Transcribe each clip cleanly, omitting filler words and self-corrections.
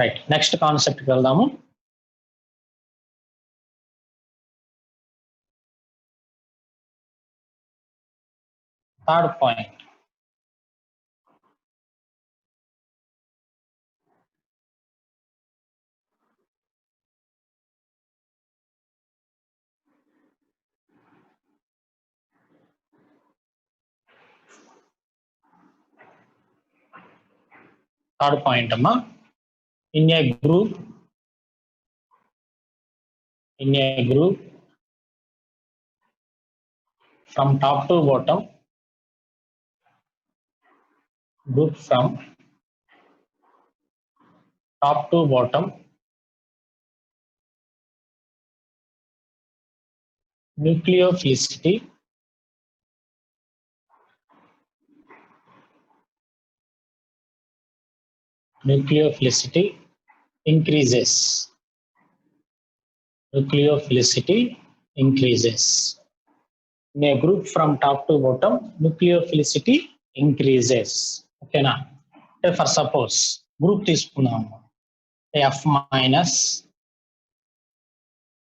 Right, next concept కి వెళ్దాము. Third point, అమ్మా, in a group from top to bottom, nucleophilicity increases. In a group from top to bottom, nucleophilicity increases. Okay na? For suppose group తీసుకుందాం, F minus,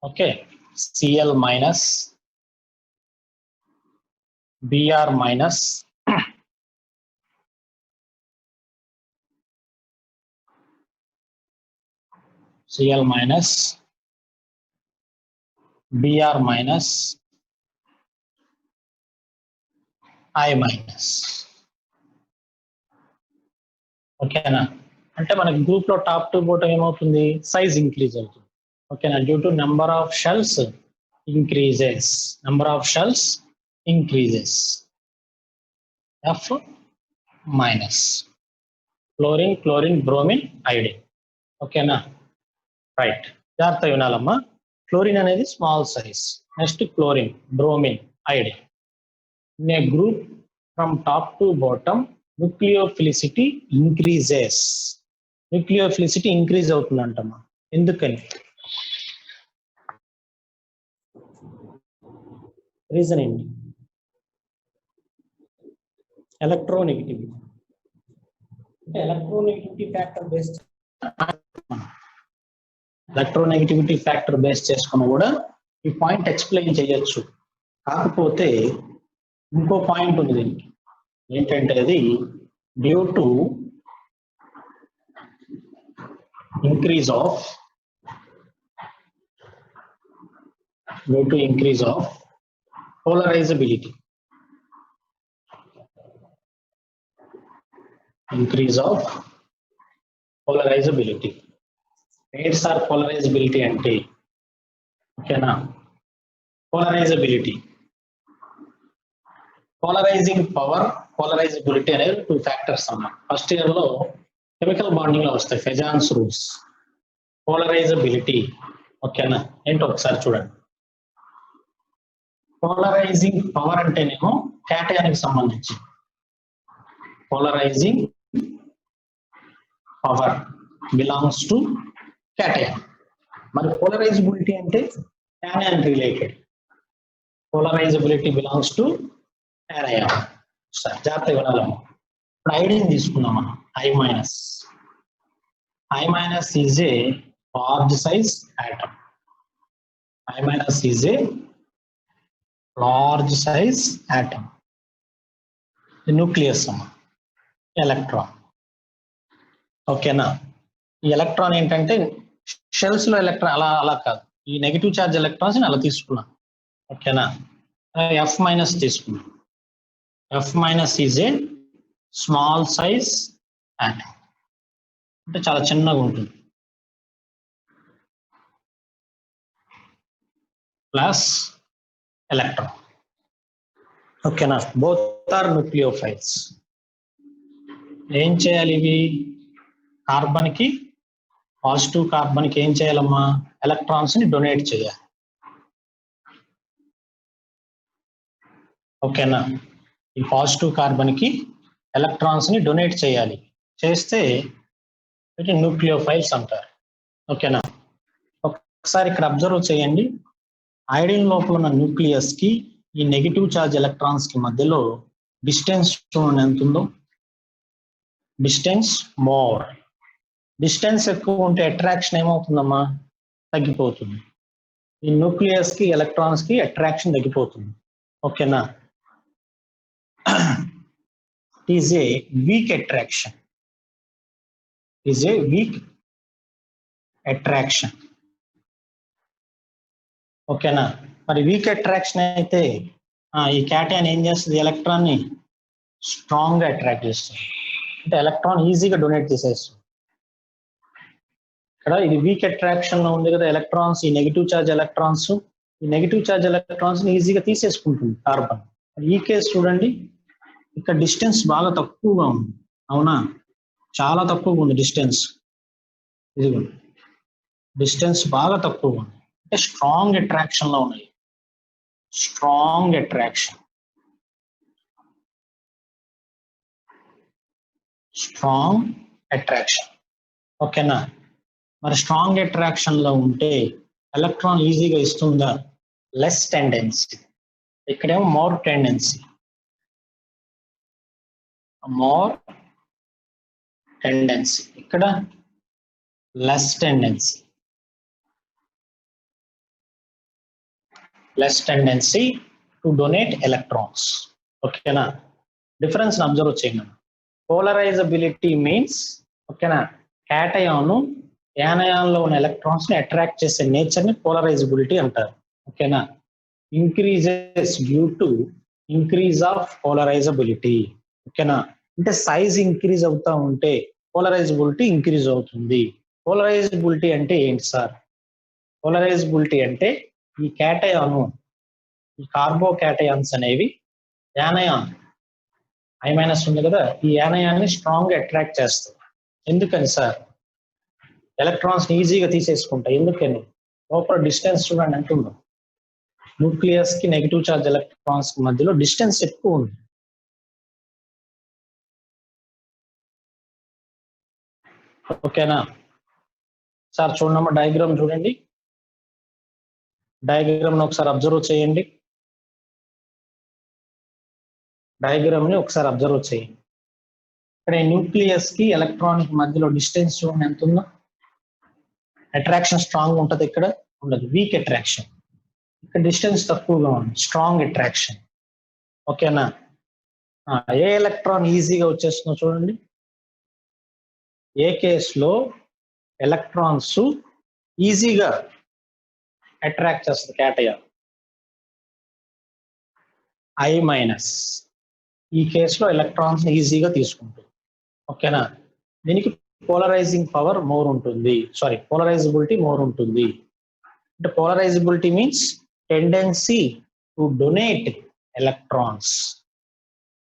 okay, Cl minus, Br minus, Cl minus, Br minus, I minus. ఓకేనా? అంటే మనకి group లో top to bottom ఏమవుతుంది, size increase అవుతుంది. ఓకేనా? Due to number of shells increases. F minus, chlorine, bromine, iodine. ఓకేనా? Right, జాగ్రత్త వినాలమ్మా. క్లోరిన్ అనేది small size, next chlorine, bromine, iodine. In a group from top to bottom, nucleophilicity increases. Nucleophilicity increase అవుతుందంటమ్మా. ఎందుకని? Reason ఏంటి? Electronegativity. అంటే electronegativity factor base చేసుకుని కూడా ఈ పాయింట్ ఎక్స్ప్లెయిన్ చేయొచ్చు. కాకపోతే ఇంకో పాయింట్ ఉంది దీనికి, ఏంటంటే అది due to increase of polarisability. Rates are polarizability అంటే, ఓకేనా? పోలరైజింగ్ పవర్, పోలరైజబిలిటీ అనేది 2 ఫ్యాక్టర్స్ అమ్మా. ఫస్ట్ ఇయర్ లో కెమికల్ బాండింగ్ లో వస్తాయి, ఫెజాన్స్ రూల్స్. పోలరైజబిలిటీ, ఓకేనా, ఏంటో ఒకసారి చూడండి. పోలరైజింగ్ పవర్ అంటేనేమో క్యాటయానికి సంబంధించి. Polarising power belongs to cation. మరి పోలరైజబిలిటీ అంటే యానయాన్ రిలేటెడ్. Polarisability belongs to యానయాన్. సరే, జాగ్రత్తగా వినాలమ్మా. ఇప్పుడు ఐడిన్ తీసుకుందాం మనం. I minus is a large size atom. Nucleus అమ్మా, ఎలక్ట్రాన్. ఓకేనా? ఈ ఎలక్ట్రాన్ ఏంటంటే షెల్స్ లో ఎలక్ట్రాన్ అలా కాదు, ఈ నెగిటివ్ చార్జ్ ఎలక్ట్రాన్స్ అలా తీసుకున్నాం. ఓకేనా? F మైనస్ తీసుకున్నాం. F minus is a small size atom, అంటే చాలా చిన్నగా ఉంటుంది. Plus electron. ఓకేనా? Both are nucleophiles. ఏం చేయాలి ఇవి? కార్బన్ కి, పాజిటివ్ కార్బన్ కి ఏం చేయాలమ్మా? ఎలక్ట్రాన్స్ ని డొనేట్ చేయాలి. ఓకేనా? ఈ పాజిటివ్ కార్బన్ కి ఎలక్ట్రాన్స్ ని డొనేట్ చేయాలి. చేస్తే వీటిని న్యూక్లియోఫైల్స్ అంటారు. ఓకేనా? ఒకసారి ఇక్కడ అబ్జర్వ్ చేయండి. ఐడిన్ లోపల ఉన్న న్యూక్లియస్ కి ఈ నెగిటివ్ చార్జ్ ఎలక్ట్రాన్స్ కి మధ్యలో డిస్టెన్స్ చూడండి ఎంత ఉందో. Distance more. డిస్టెన్స్ ఎక్కువ ఉంటే అట్రాక్షన్ ఏమవుతుందమ్మా, తగ్గిపోతుంది. ఈ న్యూక్లియస్ కి ఎలక్ట్రాన్స్ కి అట్రాక్షన్ తగ్గిపోతుంది. ఓకేనా, is a week attraction, is a week attraction. ఓకేనా, మరి వీక్ అట్రాక్షన్ అయితే ఈ క్యాటయాన్ ఏం చేస్తుంది, ఎలక్ట్రాన్ ని స్ట్రాంగ్ గా అట్రాక్ట్ చేస్తుంది. అంటే ఎలక్ట్రాన్ ఈజీగా డొనేట్ చేసేస్తుంది. ఇక్కడ ఇది వీక్ అట్రాక్షన్ లో ఉంది కదా ఎలక్ట్రాన్స్, ఈ నెగిటివ్ చార్జ్ ఎలక్ట్రాన్స్, ఈ నెగిటివ్ చార్జ్ ఎలక్ట్రాన్స్ ని ఈజీగా తీసేసుకుంటుంది కార్బన్. ఈ కేసు చూడండి, ఇక్కడ డిస్టెన్స్ బాగా తక్కువగా ఉంది. అవునా, చాలా తక్కువగా ఉంది డిస్టెన్స్. ఇది డిస్టెన్స్ బాగా తక్కువగా ఉంది, అంటే స్ట్రాంగ్ అట్రాక్షన్ లో ఉన్నాయి. Strong attraction, strong attraction. ఓకేనా, మరి స్ట్రాంగ్ అట్రాక్షన్ లో ఉంటే ఎలక్ట్రాన్ ఈజీగా ఇస్తుందా, లెస్ టెండెన్సీ. ఇక్కడేమో మోర్ టెండెన్సీ, మోర్ టెండెన్సీ, ఇక్కడ less tendency, less tendency to donate electrons. ఓకేనా, డిఫరెన్స్ అబ్జర్వ్ చేయండి. పోలరైజబిలిటీ మీన్స్, ఓకేనా, క్యాటయాన్ యానయాన్ లో ఉన్న ఎలక్ట్రాన్స్ ని అట్రాక్ట్ చేసే నేచర్ ని పోలరైజబిలిటీ అంటారు. ఓకేనా, increases due to increase of polarisability. ఓకేనా, అంటే సైజ్ ఇంక్రీజ్ అవుతా ఉంటే పోలరైజబిలిటీ ఇంక్రీజ్ అవుతుంది. పోలరైజబిలిటీ అంటే ఏంటి సార్? పోలరైజబిలిటీ అంటే ఈ క్యాటయాన్, ఈ కార్బో క్యాటయాన్స్ అనేవి యానయాన్ I- ఉంది కదా, ఈ యానయాన్ని స్ట్రాంగ్ గా అట్రాక్ట్ చేస్తాయి. ఎందుకని సార్? ఎలక్ట్రాన్స్ ఈజీగా తీసేసుకుంటాయి. ఎందుకని? లోపల డిస్టెన్స్ చూడండి ఎంత ఉందో. న్యూక్లియస్ కి నెగిటివ్ చార్జ్ ఎలక్ట్రాన్స్ మధ్యలో డిస్టెన్స్ ఎక్కువ ఉంది. ఓకేనా సార్, చూడమ్మా డయాగ్రామ్ చూడండి, డయాగ్రామ్ ని ఒకసారి అబ్జర్వ్ చేయండి, డయాగ్రామ్ ని ఒకసారి అబ్జర్వ్ చేయండి. ఇక్కడ న్యూక్లియస్ కి ఎలక్ట్రానిక్ మధ్యలో డిస్టెన్స్ చూడండి ఎంత ఉందో. అట్రాక్షన్ స్ట్రాంగ్ ఉంటుంది, ఇక్కడ ఉండదు, వీక్ అట్రాక్షన్. ఇక్కడ డిస్టెన్స్ తక్కువగా ఉంది, స్ట్రాంగ్ అట్రాక్షన్. ఓకేనా, ఏ ఎలక్ట్రాన్ ఈజీగా వచ్చేస్తుందో చూడండి. ఏ కేసులో ఎలక్ట్రాన్స్ ఈజీగా అట్రాక్ట్ చేస్తుంది క్యాటయాన్? I-. ఈ కేసులో ఎలక్ట్రాన్స్ ఈజీగా తీసుకుంటుంది. ఓకేనా, దీనికి పోలరైజింగ్ పవర్ మోర్ ఉంటుంది, సారీ పోలరైజబిలిటీ మోర్ ఉంటుంది. అంటే polarisability means tendency to donate electrons,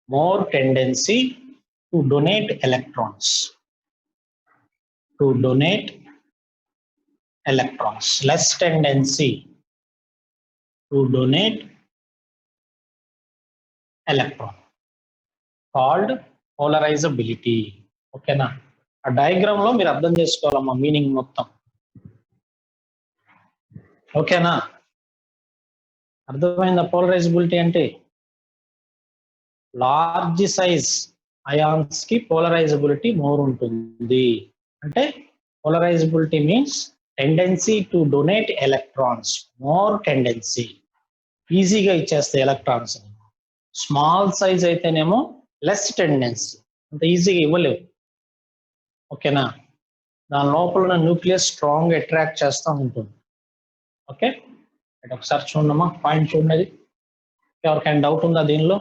more tendency to donate electrons, to donate electrons, less tendency to donate electron, called polarizability. ఓకేనా, ఆ డయాగ్రామ్ లో మీరు అర్థం చేసుకోవాలమ్మా మీనింగ్ మొత్తం. ఓకేనా, అర్థమైందా? పోలరైజబిలిటీ అంటే లార్జ్ సైజ్ అయాన్స్ కి పోలరైజబిలిటీ మోర్ ఉంటుంది. అంటే polarisability means tendency to donate electrons, more tendency, ఈజీగా ఇచ్చేస్తాయి ఎలక్ట్రాన్స్. స్మాల్ సైజ్ అయితేనేమో లెస్ టెండెన్సీ, అంత ఈజీగా ఇవ్వలేవు. ఓకేనా, దాని లోపల ఉన్న న్యూక్లియస్ స్ట్రాంగ్ అట్రాక్ట్ చేస్తూ ఉంటుంది. ఓకే, ఒకసారి చూడమ్మా పాయింట్ చూడండి. ఎవరికైనా డౌట్ ఉందా దీనిలో?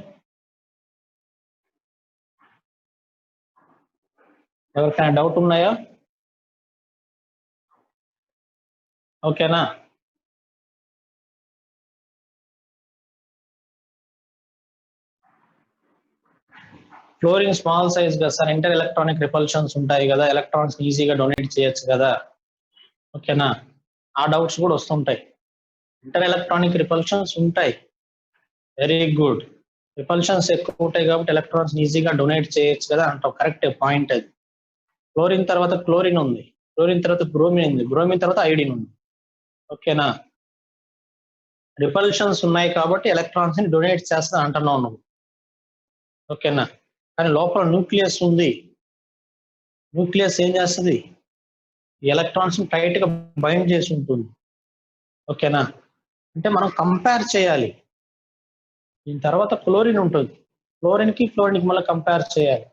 ఎవరికైనా డౌట్ ఉన్నాయా? ఓకేనా, ఫ్లోరిన్ స్మాల్ సైజ్ కదా సార్, ఇంటర్ ఎలక్ట్రానిక్ రిపల్షన్స్ ఉంటాయి కదా, ఎలక్ట్రాన్స్ ఈజీగా డొనేట్ చేయొచ్చు కదా. ఓకేనా, ఆ డౌట్స్ కూడా వస్తుంటాయి. ఇంటర్ ఎలక్ట్రానిక్ రిపల్షన్స్ ఉంటాయి, వెరీ గుడ్. రిపల్షన్స్ ఎక్కువ ఉంటాయి కాబట్టి ఎలక్ట్రాన్స్ ఈజీగా డొనేట్ చేయొచ్చు కదా అంటావు, కరెక్ట్ పాయింట్ అది. క్లోరిన్ తర్వాత క్లోరిన్ ఉంది, క్లోరిన్ తర్వాత బ్రోమిన్ ఉంది, బ్రోమిన్ తర్వాత ఐడిన్ ఉంది. ఓకేనా, రిపల్షన్స్ ఉన్నాయి కాబట్టి ఎలక్ట్రాన్స్ ని డొనేట్ చేస్తా అంటున్నావు నువ్వు. ఓకేనా, కానీ లోపల న్యూక్లియస్ ఉంది, న్యూక్లియస్ ఏం చేస్తుంది? ఈ ఎలక్ట్రాన్స్ టైట్ గా బైండ్ చేసి ఉంటుంది. ఓకేనా, అంటే మనం కంపేర్ చేయాలి. దీని తర్వాత క్లోరిన్ ఉంటుంది, క్లోరిన్ కి మళ్ళీ కంపేర్ చేయాలి.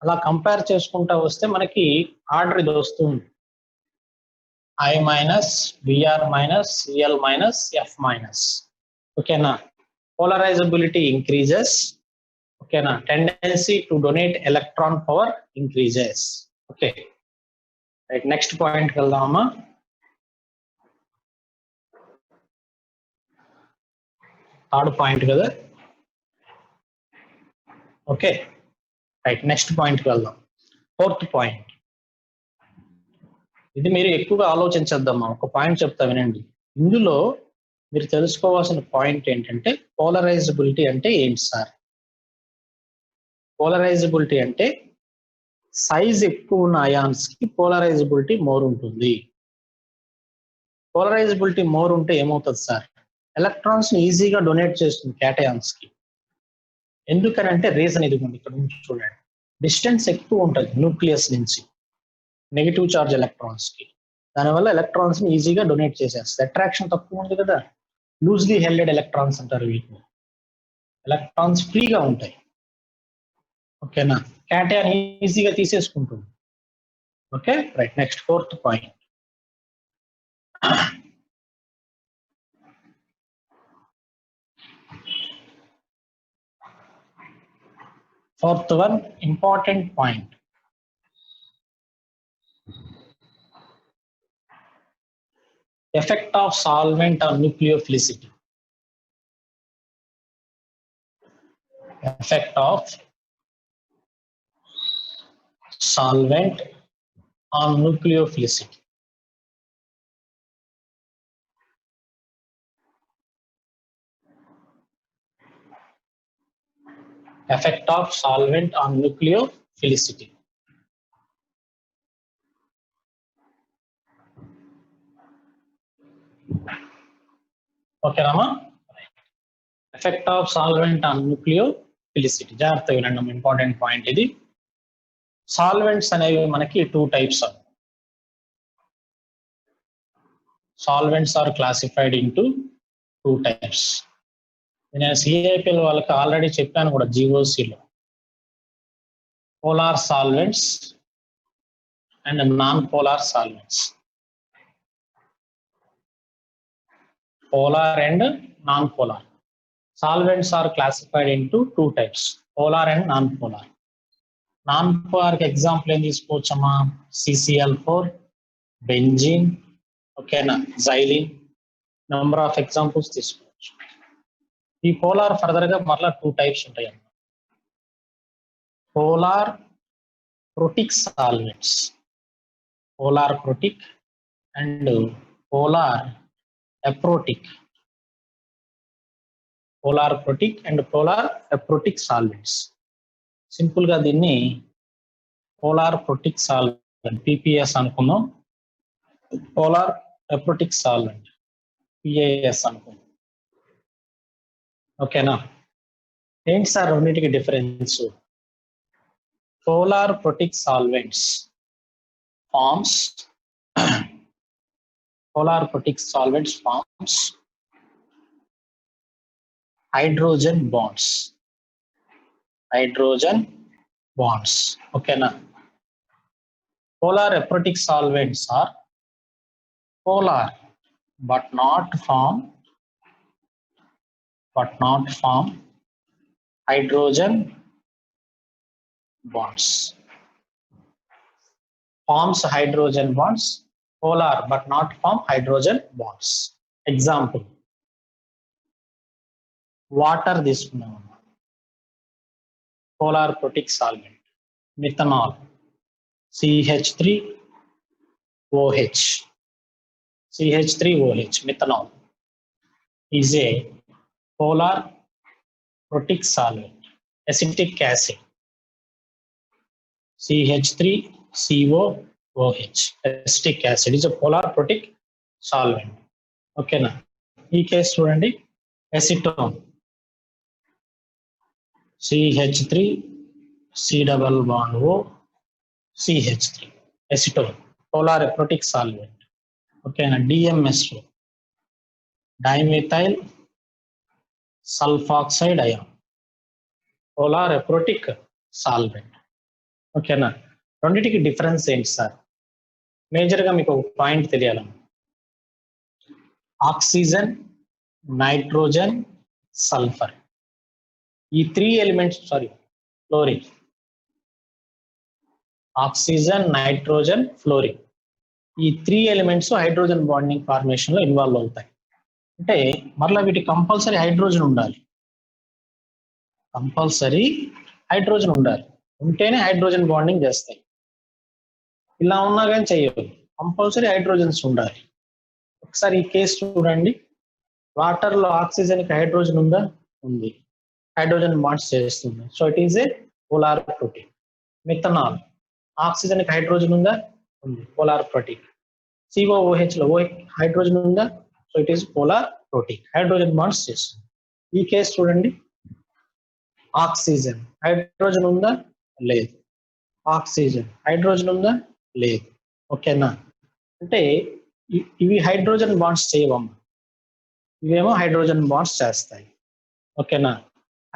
అలా కంపేర్ చేసుకుంటా వస్తే మనకి ఆర్డర్ ఇది వస్తుంది, I minus, Br minus, Cl minus, F minus. ఓకేనా, polarizability increases. ఓకేనా, tendency to donate electron power increases. Okay right, next పాయింట్కి వెళ్దామా. థర్డ్ పాయింట్ కదా. ఓకే రైట్, నెక్స్ట్ పాయింట్కి వెళ్దాం. ఫోర్త్ పాయింట్, ఇది మీరు ఎక్కువగా ఆలోచించద్దమ్మా, ఒక పాయింట్ చెప్తా వినండి. ఇందులో మీరు తెలుసుకోవాల్సిన పాయింట్ ఏంటంటే పోలరైజబిలిటీ అంటే ఏంటి సార్. పోలరైజబిలిటీ అంటే సైజ్ ఎక్కువ ఉన్న అయాన్స్ కి పోలరైజబిలిటీ మోర్ ఉంటుంది. పోలరైజబిలిటీ మోర్ ఉంటే ఏమవుతుంది సార్, ఎలక్ట్రాన్స్ ని ఈజీగా డొనేట్ చేస్తుంది క్యాటయాన్స్ కి. ఎందుకనంటే రీజన్ ఇదిగోండి, ఇక్కడ నుంచి చూడండి, డిస్టెన్స్ ఎక్కువ ఉంటుంది న్యూక్లియస్ నుంచి నెగిటివ్ చార్జ్ ఎలక్ట్రాన్స్ కి. దానివల్ల ఎలక్ట్రాన్స్ ని ఈజీగా డొనేట్ చేసేస్తుంది. అట్రాక్షన్ తక్కువ ఉంది కదా, లూజ్లీ హెల్డెడ్ ఎలక్ట్రాన్స్ అంటారు వీటిని. ఎలక్ట్రాన్స్ ఫ్రీగా ఉంటాయి. ఓకేనా, క్యాటయాన్ ఈజీగా తీసేసుకుంటుంది. Okay right, next fourth point. Fourth one important point, effect of solvent on nucleophilicity. Effect of solvent on nucleophilicity. Effect of solvent on nucleophilicity. ఓకేనామా, effect of solvent on nucleophilicity. జాగ్రత్తగా వినండి, important point ఇది. Solvents అనేవి మనకి two types. Solvents are classified into two types. నేను CIPL వాళ్ళకి already చెప్పాను కూడా జీఓసిలో, polar solvents and non polar solvents. Polar and non-polar solvents are classified into two types, polar and non-polar. Non-polar example em teesukochama, CCl4, benzene, okay na, xylene, number of examples teesukochu. Ee polar further ga marla two types untayi. Polar protic solvents, polar protic and polar aprotic. Polar protic and polar aprotic solvents. Simple గా దీన్ని polar protic solvent PPS అనుకుందాం, polar aprotic solvent PAS అనుకుందాం. ఓకేనా, ఏంటి sir రెండింటికి difference? Polar protic solvents forms polar protic solvents forms hydrogen bonds. Hydrogen bonds. Okay na. Polar aprotic solvents are polar but not form hydrogen bonds. Forms hydrogen bonds, polar but not form hydrogen bonds. Example, water తీసుకున్నాం, polar protic solvent, methanol, CH3OH, CH3OH, methanol is a polar protic solvent. Acetic acid, CH3COOH, acetic acid is a polar protic solvent. Okay na, ఈ case చూడండి, acetone, CH3 C double bond O CH3, acetone. Polar aprotic solvent. ఓకేనా, DMSO, dimethyl sulphoxide ion, polar aprotic solvent. ఓకేనా, రెండింటికి difference ఏంటి sir? మేజర్గా మీకు ఒక point తెలియాలి. ఆక్సిజన్, నైట్రోజన్, సల్ఫర్, ఈ 3 elements, fluorine, oxygen, nitrogen, fluorine, ఈ 3 ఎలిమెంట్స్ హైడ్రోజన్ బాండింగ్ ఫార్మేషన్ లో ఇన్వాల్వ్ అవుతాయి. అంటే మరలా వీటికి కంపల్సరీ హైడ్రోజన్ ఉండాలి, కంపల్సరీ హైడ్రోజన్ ఉండాలి, ఉంటేనే హైడ్రోజన్ బాండింగ్ చేస్తాయి. ఇలా ఉన్నా కానీ చెయ్యదు, కంపల్సరీ హైడ్రోజన్స్ ఉండాలి. ఒకసారి ఈ కేసు చూడండి. వాటర్ లో ఆక్సిజన్ కి హైడ్రోజన్ ఉందా? ఉంది, హైడ్రోజన్ బాండ్స్ చేస్తుంది. So it is a polar protein. Methanol, oxygen కి హైడ్రోజన్ ఉందా? ఉంది, పోలార్ ప్రోటీన్. COOH లో హైడ్రోజన్ ఉందా? So it is polar protein, hydrogen bonds చేస్తుంది. ఈ కేసు చూడండి, ఆక్సిజన్ హైడ్రోజన్ ఉందా? లేదు. ఆక్సిజన్ హైడ్రోజన్ ఉందా? లేదు. ఓకేనా, అంటే ఇవి హైడ్రోజన్ బాండ్స్ చేయవమ్మా, ఇవేమో హైడ్రోజన్ బాండ్స్ చేస్తాయి. ఓకేనా,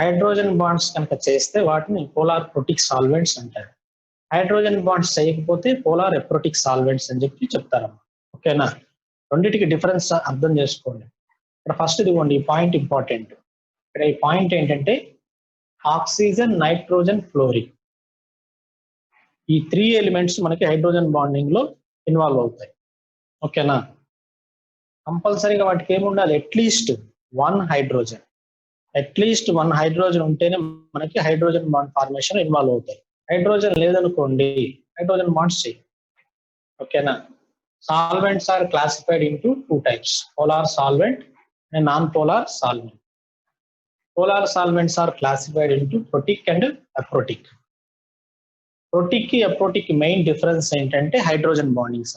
హైడ్రోజన్ బాండ్స్ కనుక చేస్తే వాటిని పోలార్ ప్రోటిక్ సాల్వెంట్స్ అంటారు. హైడ్రోజన్ బాండ్స్ చేయకపోతే పోలార్ ఎప్రోటిక్ సాల్వెంట్స్ అని చెప్పి చెప్తారమ్మా. ఓకేనా, రెండింటికి డిఫరెన్స్ అర్థం చేసుకోండి. ఇక్కడ ఫస్ట్ ఇదిగోండి, ఈ పాయింట్ ఇంపార్టెంట్. ఇక్కడ ఈ పాయింట్ ఏంటంటే ఆక్సిజన్, నైట్రోజన్, ఫ్లోరిన్, ఈ 3 ఎలిమెంట్స్ మనకి హైడ్రోజన్ బాండింగ్ లో ఇన్వాల్వ్ అవుతాయి. ఓకేనా, కంపల్సరీగా వాటికి ఏముండాలి? అట్లీస్ట్ 1 హైడ్రోజన్, అట్లీస్ట్ 1 హైడ్రోజన్ ఉంటేనే మనకి హైడ్రోజన్ బాండ్ ఫార్మేషన్ ఇన్వాల్వ్ అవుతాయి. హైడ్రోజన్ లేదనుకోండి, హైడ్రోజన్ బాండ్స్ చేయి. ఓకేనా, solvents are classified into 2 types, polar solvent and non polar solvent. Polar solvents are classified into protic and aprotic. Protic కి aprotic main difference ఏంటంటే hydrogen bondings.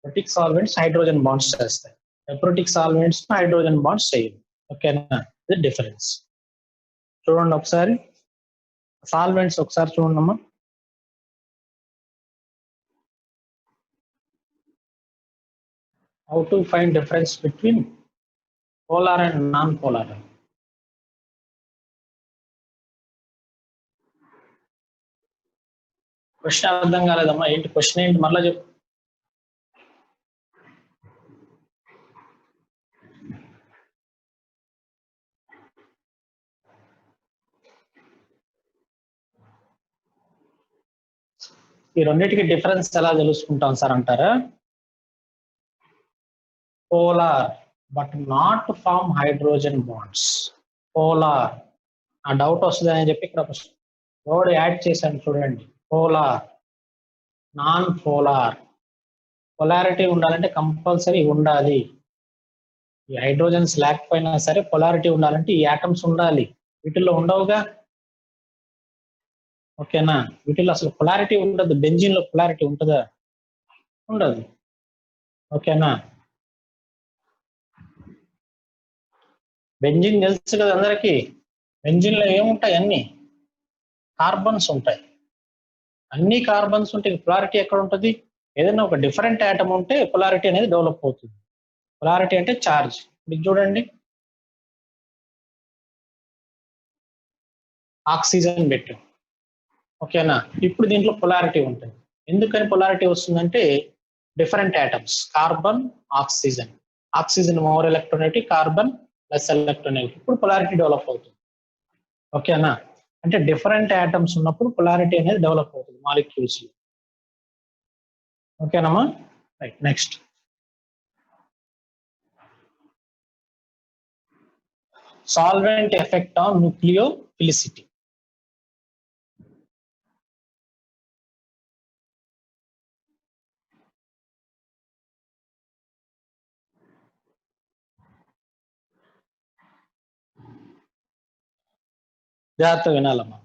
Protic solvents hydrogen bonds చేస్తాయి, aprotic solvents hydrogen bonds చేయవు. ఓకేనా, ఇది difference. చూడండి ఒకసారి solvents, ఒకసారి చూడండి అమ్మా. How to find difference between polar and non-polar? Question అర్థం కాలేదమ్మా, ఏంటి క్వశ్చన్ ఏంటి మళ్ళీ చెప్పు. ఈ రెండింటికి డిఫరెన్స్ ఎలా తెలుసుకుంటాం సార్ అంటారా? Polar but not form hydrogen bonds. Polar, ఆ డౌట్ వస్తుంది అని చెప్పి ఇక్కడ వర్డ్ యాడ్ చేశాను చూడండి. Polar, non polar. పొలారిటీ ఉండాలంటే కంపల్సరీ ఉండాలి. ఈ హైడ్రోజన్స్ లేకపోయినా సరే పొలారిటీ ఉండాలంటే ఈ యాటమ్స్ ఉండాలి, వీటిల్లో ఉండవుగా. ఓకేనా, వీటిల్లో అసలు పొలారిటీ ఉండదు. బెంజిన్ లో పొలారిటీ ఉంటుందా? ఉండదు. ఓకేనా, బెంజిన్ తెలుసు కదా అందరికి. బెంజిన్ లో ఏముంటాయి? అన్ని కార్బన్స్ ఉంటాయి. అన్ని కార్బన్స్ ఉంటే పొలారిటీ ఎక్కడ ఉంటుంది? ఏదైనా ఒక డిఫరెంట్ ఆటమ్ ఉంటే పొలారిటీ అనేది డెవలప్ అవుతుంది. పొలారిటీ అంటే చార్జ్. ఇది చూడండి, ఆక్సిజన్ పెట్టాం. ఓకేనా, ఇప్పుడు దీంట్లో పొలారిటీ ఉంటుంది. ఎందుకని పొలారిటీ వస్తుందంటే different atoms, carbon, oxygen. Oxygen more electronegative, carbon less electronegative. ఇప్పుడు పొలారిటీ డెవలప్ అవుతుంది. ఓకేనా, అంటే డిఫరెంట్ ఆటమ్స్ ఉన్నప్పుడు పొలారిటీ అనేది డెవలప్ అవుతుంది మాలిక్యూల్స్. ఓకేనమ్మా, right. Next, solvent effect on nucleophilicity. జాగ్రత్త వినాలమ్మా.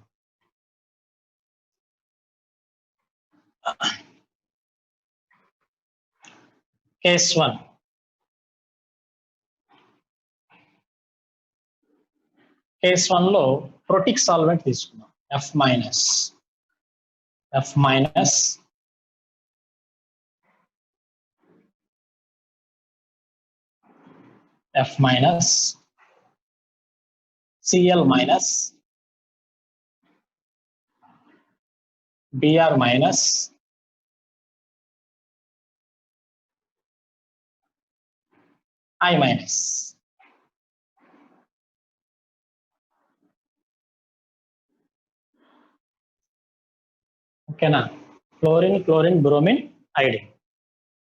కేస్ 1, కేస్ 1 లో ప్రోటిక్ సాల్వెంట్ తీసుకున్నాం, F minus F minus, Cl minus, Br minus, I minus. ఓకేనా? Fluorine, chlorine, bromine, iodine.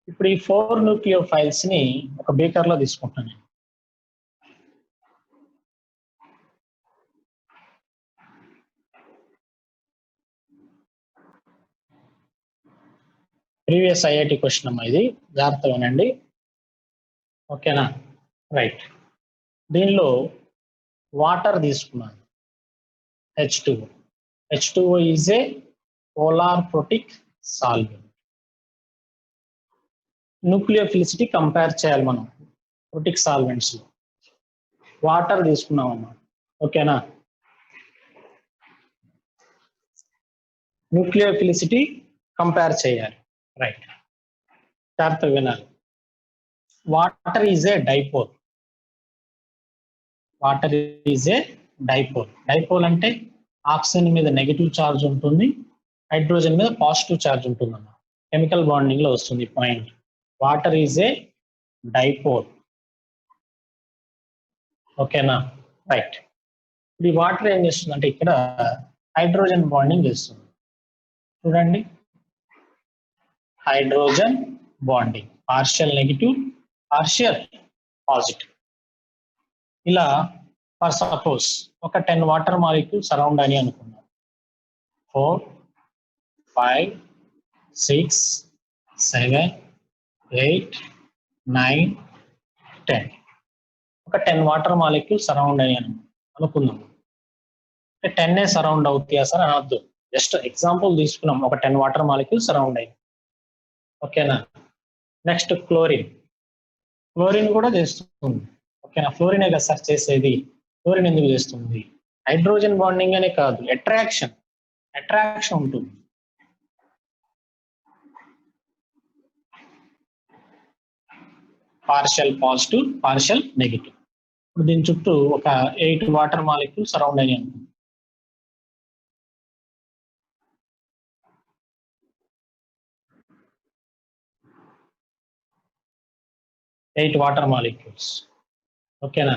ఇప్పుడు ఈ 4 న్యూక్లియోఫైల్స్ ని ఒక బీకర్ లో తీసుకుంటాను. ప్రీవియస్ ఐఐటి క్వశ్చన్ అమ్మా ఇది, జాగ్రత్తగా వినండి. ఓకేనా? రైట్. దీనిలో వాటర్ తీసుకున్నాను, H2O. H2O is a polar protic solvent. Nucleophilicity compare చేయాలి మనం ప్రోటిక్ సాల్వెంట్స్ లో. వాటర్ తీసుకున్నామమ్మా. ఓకేనా? న్యూక్లియోఫిలిసిటీ కంపేర్ చేయాలి. రైట్, జాగ్రత్తగా వినాలి. Water is a dipole. Water is a dipole. Dipole అంటే ఆక్సిజన్ మీద నెగిటివ్ ఛార్జ్ ఉంటుంది, హైడ్రోజన్ మీద పాజిటివ్ ఛార్జ్ ఉంటుంది అన్న. కెమికల్ బాండింగ్ లో వస్తుంది point. Water is a dipole. ఓకేనా? రైట్. ఈ వాటర్ ఏం చేస్తుంది అంటే ఇక్కడ హైడ్రోజన్ బాండింగ్ చేస్తుంది. చూడండి, hydrogen bonding, partial negative, partial positive. ఇలా ఫర్ సపోజ్ ఒక 10 వాటర్ మాలిక్యూల్ సరౌండ్ అని అనుకున్నాం. 4, 5, 6, 7, 8, 9, 10. ఒక 10 వాటర్ మాలిక్యూల్ సరౌండ్ అని అనుకుందాం. 10 సరౌండ్ అవుతాయా సార్ అనొద్దు, జస్ట్ ఎగ్జాంపుల్ తీసుకున్నాం. ఒక 10 వాటర్ మాలిక్యూల్ సరౌండ్ అయ్యింది. ఓకేనా? Next chlorine. క్లోరిన్ కూడా చేస్తుంది. ఓకేనా? ఫ్లోరిన్ కదా సార్ చేసేది. క్లోరిన్ ఎందుకు చేస్తుంది? హైడ్రోజన్ బాండింగ్ అనే కాదు, అట్రాక్షన్ ఉంటుంది. Partial positive, partial negative. ఇప్పుడు దీని చుట్టూ ఒక 8 వాటర్ మాలిక్యూల్ సరౌండ్ అయ్యి ఉంటుంది. 8 వాటర్ మాలిక్యూల్స్. ఓకేనా?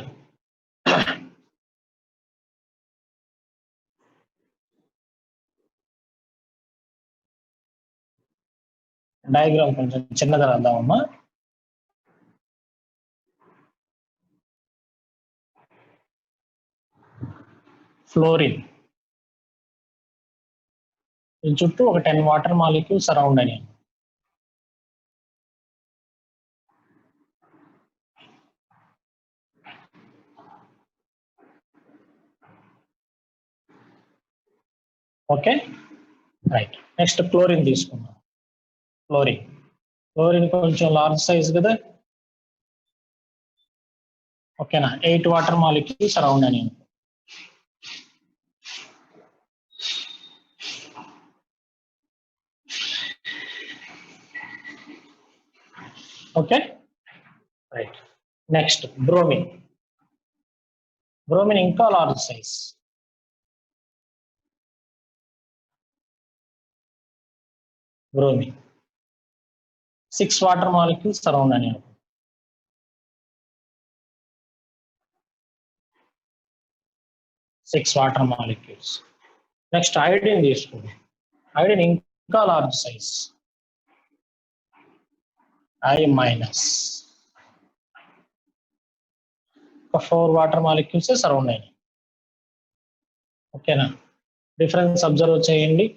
డయాగ్రామ్ కొంచెం చిన్నగా రాద్దామమ్మా. ఫ్లోరిన్, దీని చుట్టూ ఒక 10 వాటర్ మాలిక్యూల్ సరౌండ్ అని. Okay, right. నెక్స్ట్ క్లోరిన్ తీసుకుందాం. క్లోరిన్ కొంచెం లార్జ్ సైజ్ కదా. ఓకేనా? 8 వాటర్ మాలిక్యూల్ సరౌండ్ అని. Okay, right. నెక్స్ట్ బ్రోమిన్ ఇంకా large size. Bromine 6 water molecules surround అని. 6 వాటర్ మాలిక్యూల్స్. నెక్స్ట్ ఐడిన్ తీసుకోండి. ఐడిన్ ఇంకా లార్జ్ సైజ్, I మైనస్. ఒక 4 వాటర్ మాలిక్యూల్స్ సరౌండ్ అయినాయి. ఓకేనా? డిఫరెన్స్ అబ్జర్వ్ చేయండి.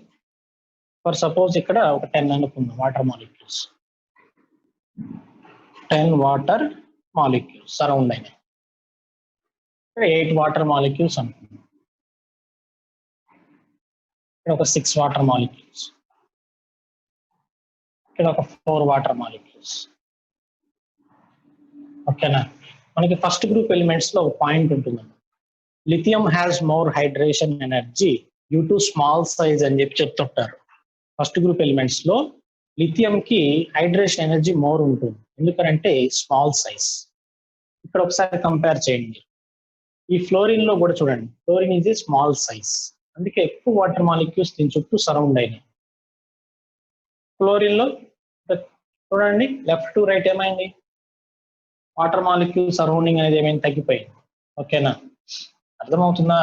ఫర్ సపోజ్ ఇక్కడ ఒక 10 అనుకుందాం water molecules. 10 water molecules surround అయినాయి. 8 వాటర్ మాలిక్యూల్స్ అనుకుందాం. ఇక్కడ ఒక 6 వాటర్ మాలిక్యూల్స్. ఇక్కడ ఒక 4 వాటర్ మాలిక్యూల్స్. ఓకేనా? మనకి ఫస్ట్ గ్రూప్ ఎలిమెంట్స్ లో ఒక పాయింట్ ఉంటుంది. Lithium has more hydration energy due to small size అని చెప్తుంటారు. ఫస్ట్ గ్రూప్ ఎలిమెంట్స్ లో లిథియం కి హైడ్రేషన్ ఎనర్జీ మోర్ ఉంటుంది, ఎందుకంటే స్మాల్ సైజ్. ఇక్కడ ఒకసారి కంపేర్ చేయండి. ఈ ఫ్లోరిన్ లో కూడా చూడండి, fluorine is a small size, అందుకే ఎక్కువ వాటర్ మాలిక్యూల్స్ దీని చుట్టూ సరౌండ్ అయినాయి. ఫ్లోరిన్ లో చూడండి లెఫ్ట్ టు రైట్ ఏమైంది, వాటర్ మాలిక్యూల్ సరౌండింగ్ అనేది ఏమైంది, తగ్గిపోయింది. ఓకేనా, అర్థమవుతుందా?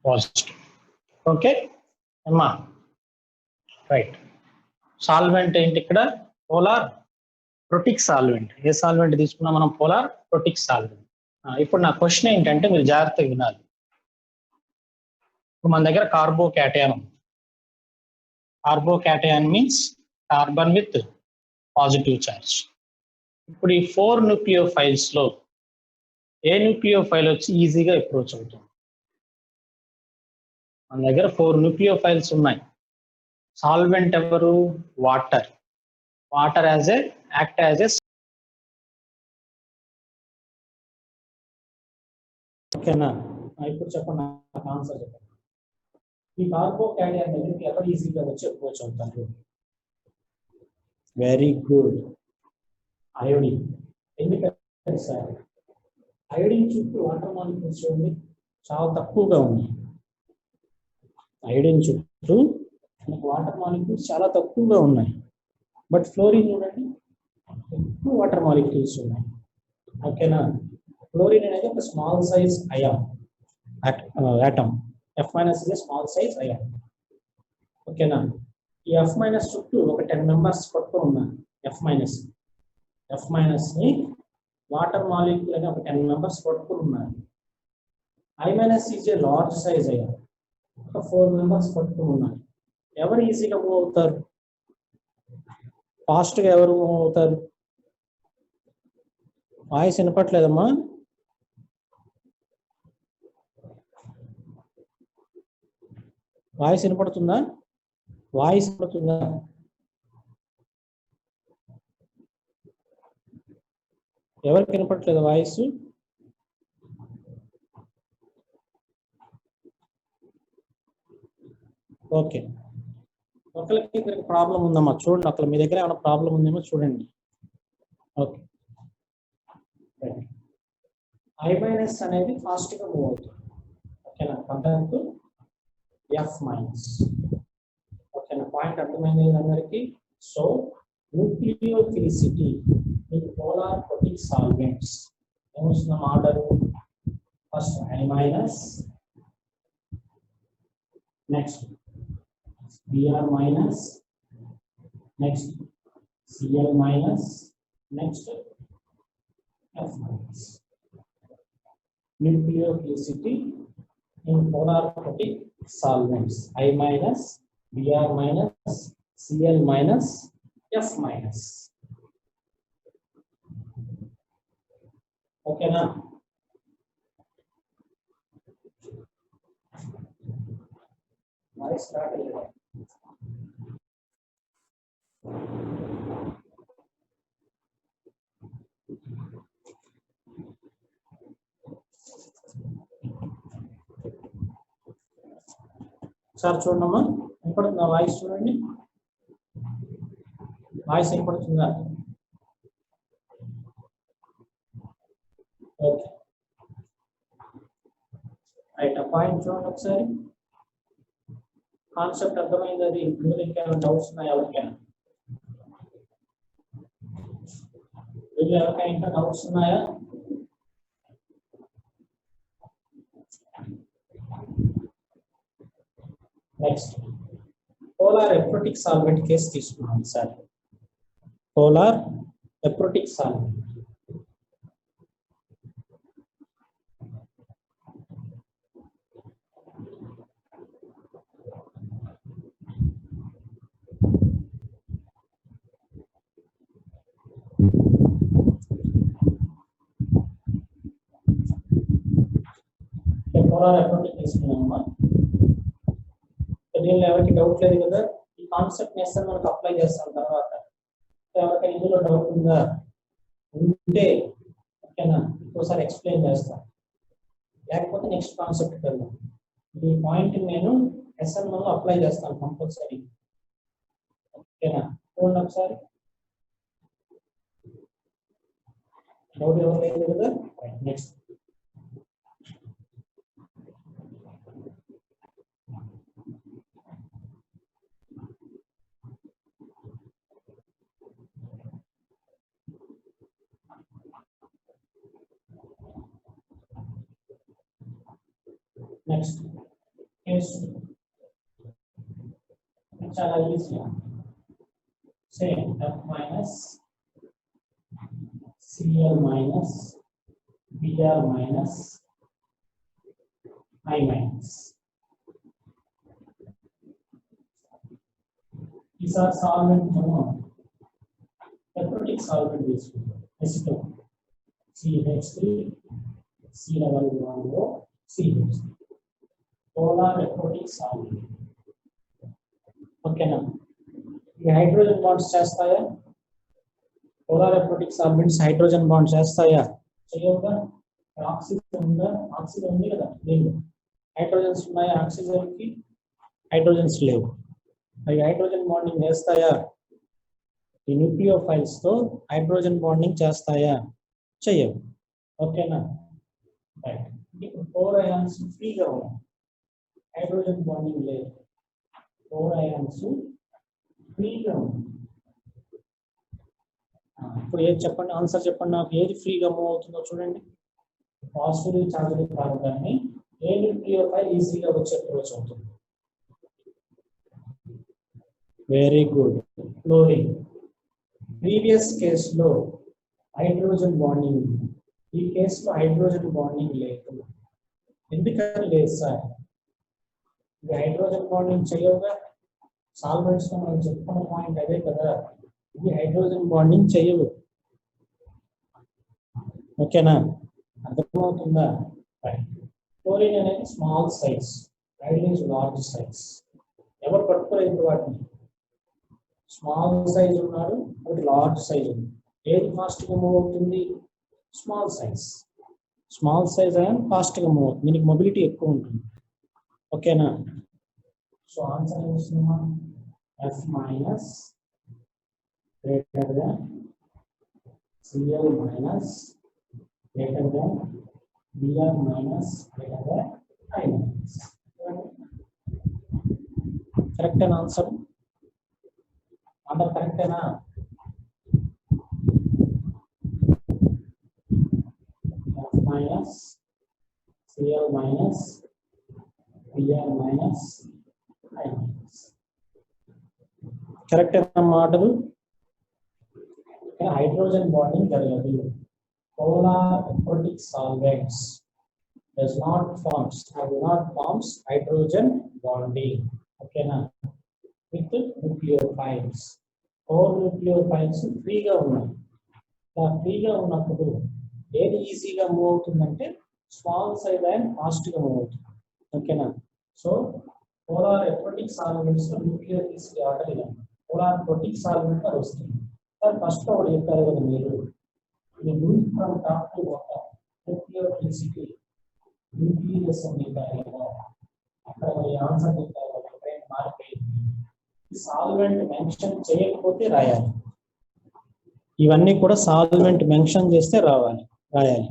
పాజిటివ్. ఓకే అమ్మా, రైట్. సాల్వెంట్ ఏంటి ఇక్కడ, పోలార్ ప్రొటిక్ సాల్వెంట్. ఏ సాల్వెంట్ తీసుకున్నా మనం, పోలార్ ప్రొటిక్ సాల్వెంట్. ఇప్పుడు నా క్వశ్చన్ ఏంటంటే మీరు జాగ్రత్తగా వినాలి. మన దగ్గర కార్బోకాటయాన్ ఉంది. Carbocation means carbon with positive charge. ఇప్పుడు ఈ 4 న్యూక్లియోఫైల్స్ లో ఏ న్యూక్లియోఫైల్ వచ్చి ఈజీగా అప్రోచ్ అవుతుంది? మన దగ్గర 4 న్యూక్లియోఫైల్స్ ఉన్నాయి. సాల్వెంట్ ఎవరు, water. Water act as a, ఓకేనా? ఇప్పుడు చెప్పండి, నాకు ఆన్సర్ చెప్పండి. ఈ కార్బోకాటయాన్ దగ్గరికి ఎవరు ఈజీగా వచ్చి అప్రోచ్ అవుతారు? Very good, iodine. ఎందుకంటే సార్ అయోడిన్ చుట్టూ వాటర్ మాలిక్యూల్స్ చూడండి చాలా తక్కువగా ఉన్నాయి. అయోడిన్ చుట్టూ వాటర్ మాలిక్యూల్స్ చాలా తక్కువగా ఉన్నాయి. బట్ ఫ్లోరిన్ చూడండి ఎక్కువ వాటర్ మాలిక్యూల్స్ ఉన్నాయి. ఓకేనా, ఫ్లోరిన్ అనేది ఒక small size ion, atom. F- is a small size ion. ఓకేనా, ఈ F- చుట్టూ ఒక 10 మెంబర్స్ పట్టుకొని ఉన్నారు. F- ని వాటర్ మాలిక్యూల్ అని ఒక 10 మెంబర్స్ పట్టుకొని ఉన్నారు. I- is a large size ion, ఒక 4 మెంబర్స్ పట్టుకొని ఉన్నారు. ఎవరు ఈజీగా మూవ్ అవుతారు, ఫాస్ట్ గా ఎవరు మూవ్ అవుతారు? వాయిస్ వినపట్లేదమ్మా? వాయిస్ వినపడుతుందా? వాయిస్ వినపడుతుందా? ఎవరికి వినపట్లేదు వాయిస్? ఓకే, ఒకరికి ఇద్దరికి ప్రాబ్లం ఉందమ్మా, చూడండి. అక్కడ మీ దగ్గర ఏమైనా ప్రాబ్లం ఉందేమో చూడండి. ఓకే, I- అనేది ఫాస్ట్ గా మూవ్ అవుతుంది. ఓకేనా, కంపేర్ టు F-. ఓకేనా, పాయింట్ అర్థమైంది అందరికి? So nucleophilicity with polar protic solvents ఏమొస్తున్నాం order? First I-, next Br-, next Cl-, next F-. nucleophilicity in polar protic solvents I-, Br-, Cl-, F-. ఓకేనా? Voice start అయ్యింది. Sir చూడమ్మా, వినపడుతుందా voice? చూడండి, voice వినపడుతుందా? Okay, right. ఆ point చూడండి ఒకసారి, కాన్సెప్ట్ అర్థమైంది. అది ఇందులో ఇంకేమైనా డౌట్స్ ఉన్నాయా ఎవరికైనా? ఎవరికైనా ఇంకా డౌట్స్ ఉన్నాయా? Next polar aprotic solvent case తీసుకున్నాం sir. Polar aprotic solvent. Polar aprotic తీసుకున్నామా? దీనిలో ఎవరికి డౌట్ లేదు కదా? ఈ కాన్సెప్ట్ నెక్స్ట్ మనకు అప్లై చేస్తాం తర్వాత. ఎవరికైనా ఇందులో డౌట్ ఉందా? ఉంటే ఓకేనా, ఇంకోసారి ఎక్స్ప్లెయిన్ చేస్తాను, లేకపోతే నెక్స్ట్ కాన్సెప్ట్కి వెళ్దాం. ఈ పాయింట్ నేను ఎస్ఎన్లో అప్లై చేస్తాను కంపల్సరీ. ఓకేనా, చూడండి ఒకసారి. డౌట్ ఎవరు లేదు కదా? నెక్స్ట్ నెక్స్ట్ కేస్ చాలా easy. Same F minus CL minus BR minus I minus. ఈసారి సాల్వెంట్ ఎలక్ట్రిక్ సాల్వెంట్ తీసుకుంటాం. Acetone CH3 C11O CH3 polar electric solvent. ఓకేనా, ఈ హైడ్రోజన్ బాండ్స్ చేస్తాయా? Polar electric solvents hydrogen bonds చేస్తాయా? చేయవుగా. ఆక్సిజన్ ఉందా? Oxygen ఉంది కదా, లేదు. హైడ్రోజన్స్ ఉన్నాయా? ఆక్సిజన్ కి హైడ్రోజన్స్ లేవు. అవి హైడ్రోజన్ బాండింగ్ చేస్తాయా? ఈ న్యూక్లియోఫైల్స్ తో హైడ్రోజన్ బాండింగ్ చేస్తాయా? చెయ్యవు. ఓకేనా, రైట్. ఇప్పుడు 4 అయాన్స్ ఫ్రీగా ఉన్నాయి, హైడ్రోజన్ బాండింగ్ లేదు. 4 అయాన్స్ ఫ్రీగా ఉంది. ఇప్పుడు ఏది చెప్పండి, ఆన్సర్ చెప్పండి నాకు. ఏది ఫ్రీగా మూవ్ అవుతుందో చూడండి. పాజిటివ్ చార్జ్ కార్బన్ ఏ న్యూక్లియోఫైల్ ఈజీగా వచ్చే అప్రోచ్ అవుతుంది? Very good, chlorine. ప్రీవియస్ కేసులో హైడ్రోజన్ బాండింగ్, ఈ కేసులో హైడ్రోజన్ బాండింగ్ లేదు. ఎందుకని లేదు సార్? ఇది హైడ్రోజన్ బాండింగ్ చేయవుగా. సాల్వెంట్స్ లో మనం చెప్పుకున్న పాయింట్ అదే కదా, ఇది హైడ్రోజన్ బాండింగ్ చేయవు. ఓకేనా, అర్థమవుతుందా? క్లోరిన్ అనేది small size, hydrogen large size. ఎవరు పట్టుకోలేదు వాటిని? స్మాల్ సైజ్ ఉన్నారు, ఒకటి లార్జ్ సైజ్ ఉంది. ఏది ఫాస్ట్ గా మూవ్ అవుతుంది? Small size. స్మాల్ సైజ్ అయినా ఫాస్ట్ గా మూవ్ అవుతుంది, దీనికి మొబిలిటీ ఎక్కువ ఉంటుంది. ఓకేనా, సో ఆన్సర్ ఏమొస్తుందమ్మా? F minus greater than C L minus greater than B R minus greater than I minus. కరెక్టేనా ఆన్సర్? అందరు కరెక్టేనా? F minus CL minus BR minus I minus. కరెక్టేనా మాటలు? హైడ్రోజన్ బాండింగ్ జరగదు. Polar electric solvents does not forms hydrogen bonding. ఓకేనా, with nucleophiles. 4 nucleophiles ఫ్రీగా ఉన్నాయి. ఫ్రీగా ఉన్నప్పుడు ఏది ఈజీగా మూవ్ అవుతుందంటే స్మాల్ సైజ్ అండ్ ఫాస్ట్ గా మూవ్ అవుతుంది. ఓకేనా, so polar electric solvents nuclear తీసుకు ఆర్డర్ ఇలా పోలార్ ఎలక్ట్రిక్ సాల్వెంట్ అని వస్తుంది. సార్ ఫస్ట్ లో ఒకటి చెప్పారు కదా మీరు, ఇది move from top to bottom nucleophilicity nucleus అని చెప్పారు కదా, అక్కడ మరి ఆన్సర్ చెప్పారు కదా, మారిపోయింది. సాల్వెంట్ మెన్షన్ చేయకపోతే రాయాలి. ఇవన్నీ కూడా సాల్వెంట్ మెన్షన్ చేస్తే రాయాలి.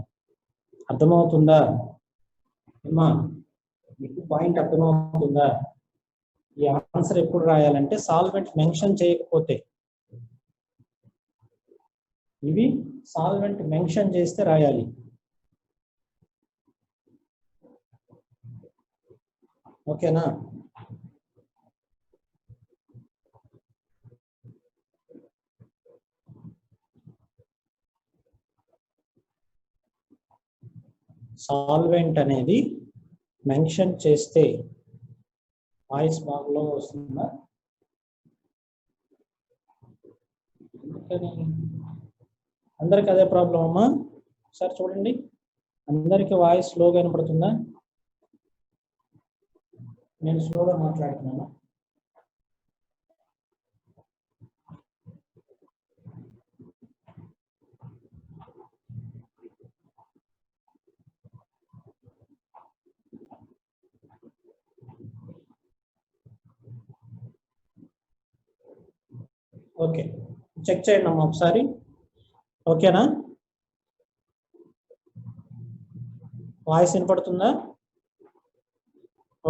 అర్థమవుతుందా అమ్మా? మీకు పాయింట్ అర్థమవుతుందా? ఈ ఆన్సర్ ఎప్పుడు రాయాలంటే సాల్వెంట్ మెన్షన్ చేయకపోతే. ఇవి సాల్వెంట్ మెన్షన్ చేస్తే రాయాలి. ఓకేనా, సాల్వెంట్ అనేది మెన్షన్ చేస్తే వాయిస్ బాగా వస్తుందా? అందరికి అదే ప్రాబ్లం అమ్మా? సార్ చూడండి, అందరికి వాయిస్ స్లోగా వినపడుతుందా? నేను స్లోగా మాట్లాడుతున్నాను. ఓకే, చెక్ చేయండి అమ్మా ఒకసారి. ఓకేనా, వాయిస్ వినపడుతుందా?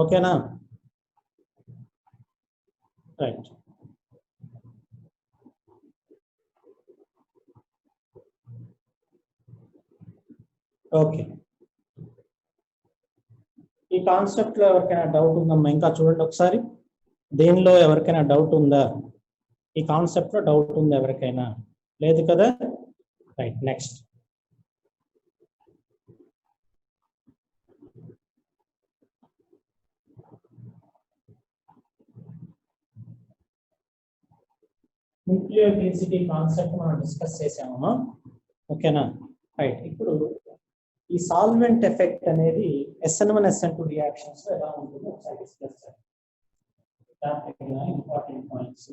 ఓకేనా, రైట్. ఓకే, ఈ కాన్సెప్ట్ లో ఎవరికైనా డౌట్ ఉందమ్మా? ఇంకా చూడండి ఒకసారి, దేనిలో ఎవరికైనా డౌట్ ఉందా? ఈ కాన్సెప్ట్ లో డౌట్ ఉందా ఎవరికైనా? లేదు కదా, right. Next, nuclear density concept మనం డిస్కస్ చేసామమ్మా. ఓకేనా, రైట్. ఇప్పుడు ఈ సాల్వెంట్ ఎఫెక్ట్ అనేది SN1 SN2 రియాక్షన్స్ లో ఎలా ఉంటుందో ఒకసారి డిస్కస్ చేద్దాం. Important points.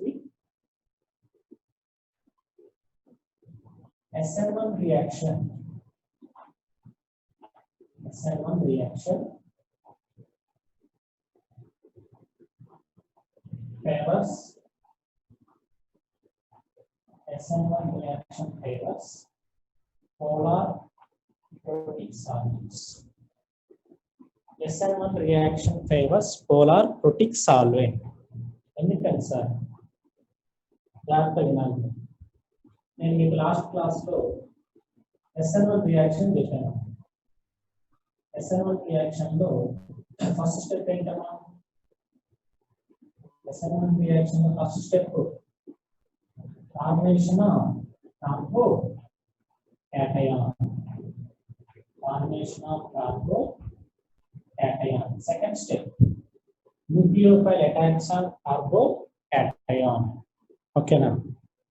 SN1 reaction favors polar protic solvents. SN1 reaction favors polar protic solvent. ఎందుకని సార్? జాగ్రత్తగా వినాలి. నేను మీకు లాస్ట్ క్లాస్ లో SN1 రియాక్షన్ చెప్పాను. SN1 రియాక్షన్ లో ఫస్ట్ స్టెప్ ఏంటమ్మా? SN1 రియాక్షన్ లో first step formation of కార్బో cation. Second step, nucleophile attacks on carbocation. ఓకేనా,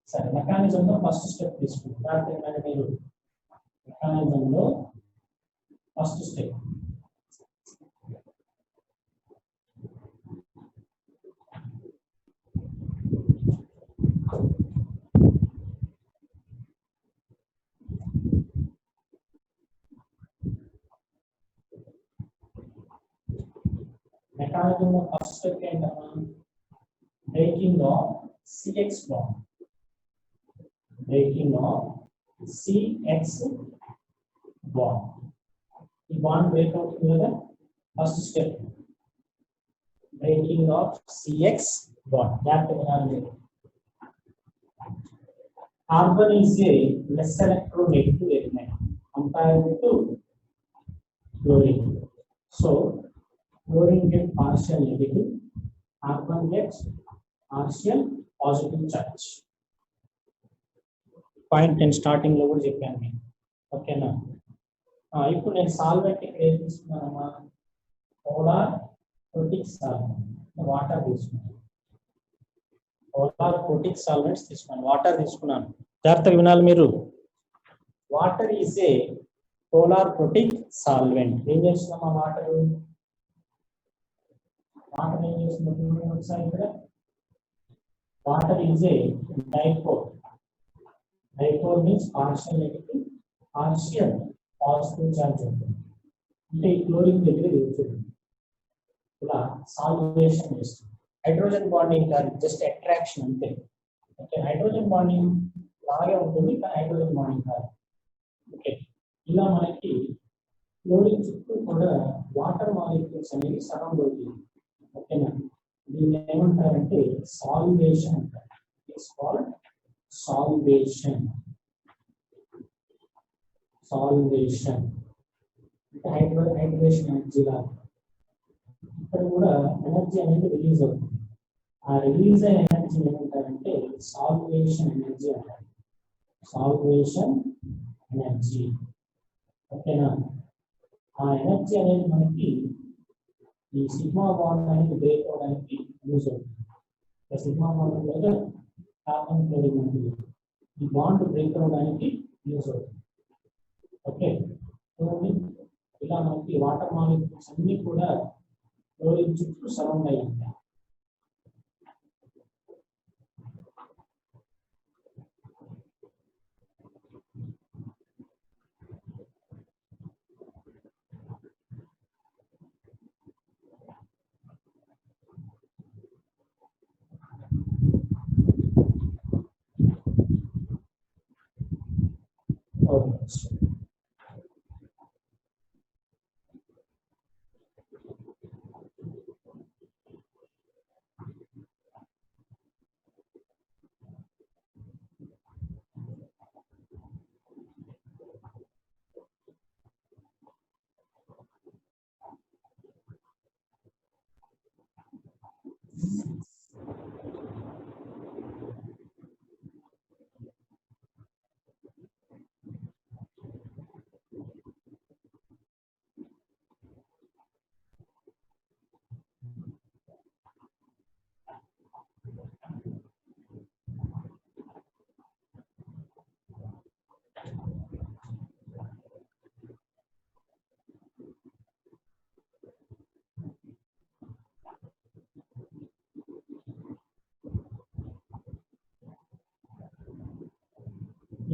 సరే. మెకానిజం లో ఫస్ట్ స్టెప్ తీసుకుంటారు. మీరు మెకానిజం లో ఫస్ట్ స్టెప్ ఏంటమ్మా? Breaking of CX bond. ఈ బాండ్ బ్రేక్ అవుతుంది కదా, first step breaking of CX bond. Carbon is a less electronegative element compared to chlorine. So chlorine gets partial negative, carbon gets partial positive charge. Point నేను starting లో కూడా చెప్పాను నేను. ఓకేనా, ఇప్పుడు నేను సాల్వెంట్ ఇక్కడ ఏం తీసుకున్నానమ్మా? పోలార్ ప్రొటిక్ సాల్వెంట్, వాటర్ తీసుకున్నాను. పోలార్ ప్రొటిక్ సాల్వెంట్స్ తీసుకున్నాను, వాటర్ తీసుకున్నాను. జాగ్రత్తగా వినాలి మీరు. Water is a polar protic solvent. ఏం చేస్తున్నామా? వాటర్ ఏం చేస్తున్నప్పుడు ఒకసారి ఇక్కడ water is a dipole. Dipole means partial negative, partial positive charge ఉంటుంది. అంటే ఈ క్లోరిన్ దగ్గర వెళ్తుంది, ఇలా సాల్వేషన్ చేస్తుంది. హైడ్రోజన్ బాండింగ్ కాదు, జస్ట్ అట్రాక్షన్ అంతే. ఓకే, హైడ్రోజన్ బాండింగ్ లాగే ఉంటుంది కానీ హైడ్రోజన్ బాండింగ్ కాదు. ఓకే, ఇలా మనకి క్లోరిన్ చుట్టూ కూడా వాటర్ మాలిక్యూల్స్ అనేవి సరౌండ్ అవుతుంది. ఓకేనా, దీన్ని ఏమంటారంటే సాల్వేషన్ అంటారు. It's called salvation. Hydration energy లాగా ఇక్కడ కూడా ఎనర్జీ అనేది రిలీజ్ అవుతుంది. ఆ రిలీజ్ అయిన ఎనర్జీ ఏమంటారంటే సాల్వేషన్ ఎనర్జీ అంటారు. Salvation energy. ఓకేనా, ఆ ఎనర్జీ అనేది మనకి ఈ సిగ్మా బాండ్ అనేది బ్రేక్ అవడానికి యూజ్ అవుతుంది. సిగ్మా బాండ్ లేదా కార్బన్ క్లోరిన్ అనేది ఈ బాండ్ బ్రేక్ అవడానికి యూజ్ అవుతుంది. ఓకే, చూడండి, ఇలా మనకి వాటర్ మాలిక్యూల్స్ అన్ని కూడా క్లోరిన్ చుట్టూ సరౌండ్ అయ్యి ఉంటాయి.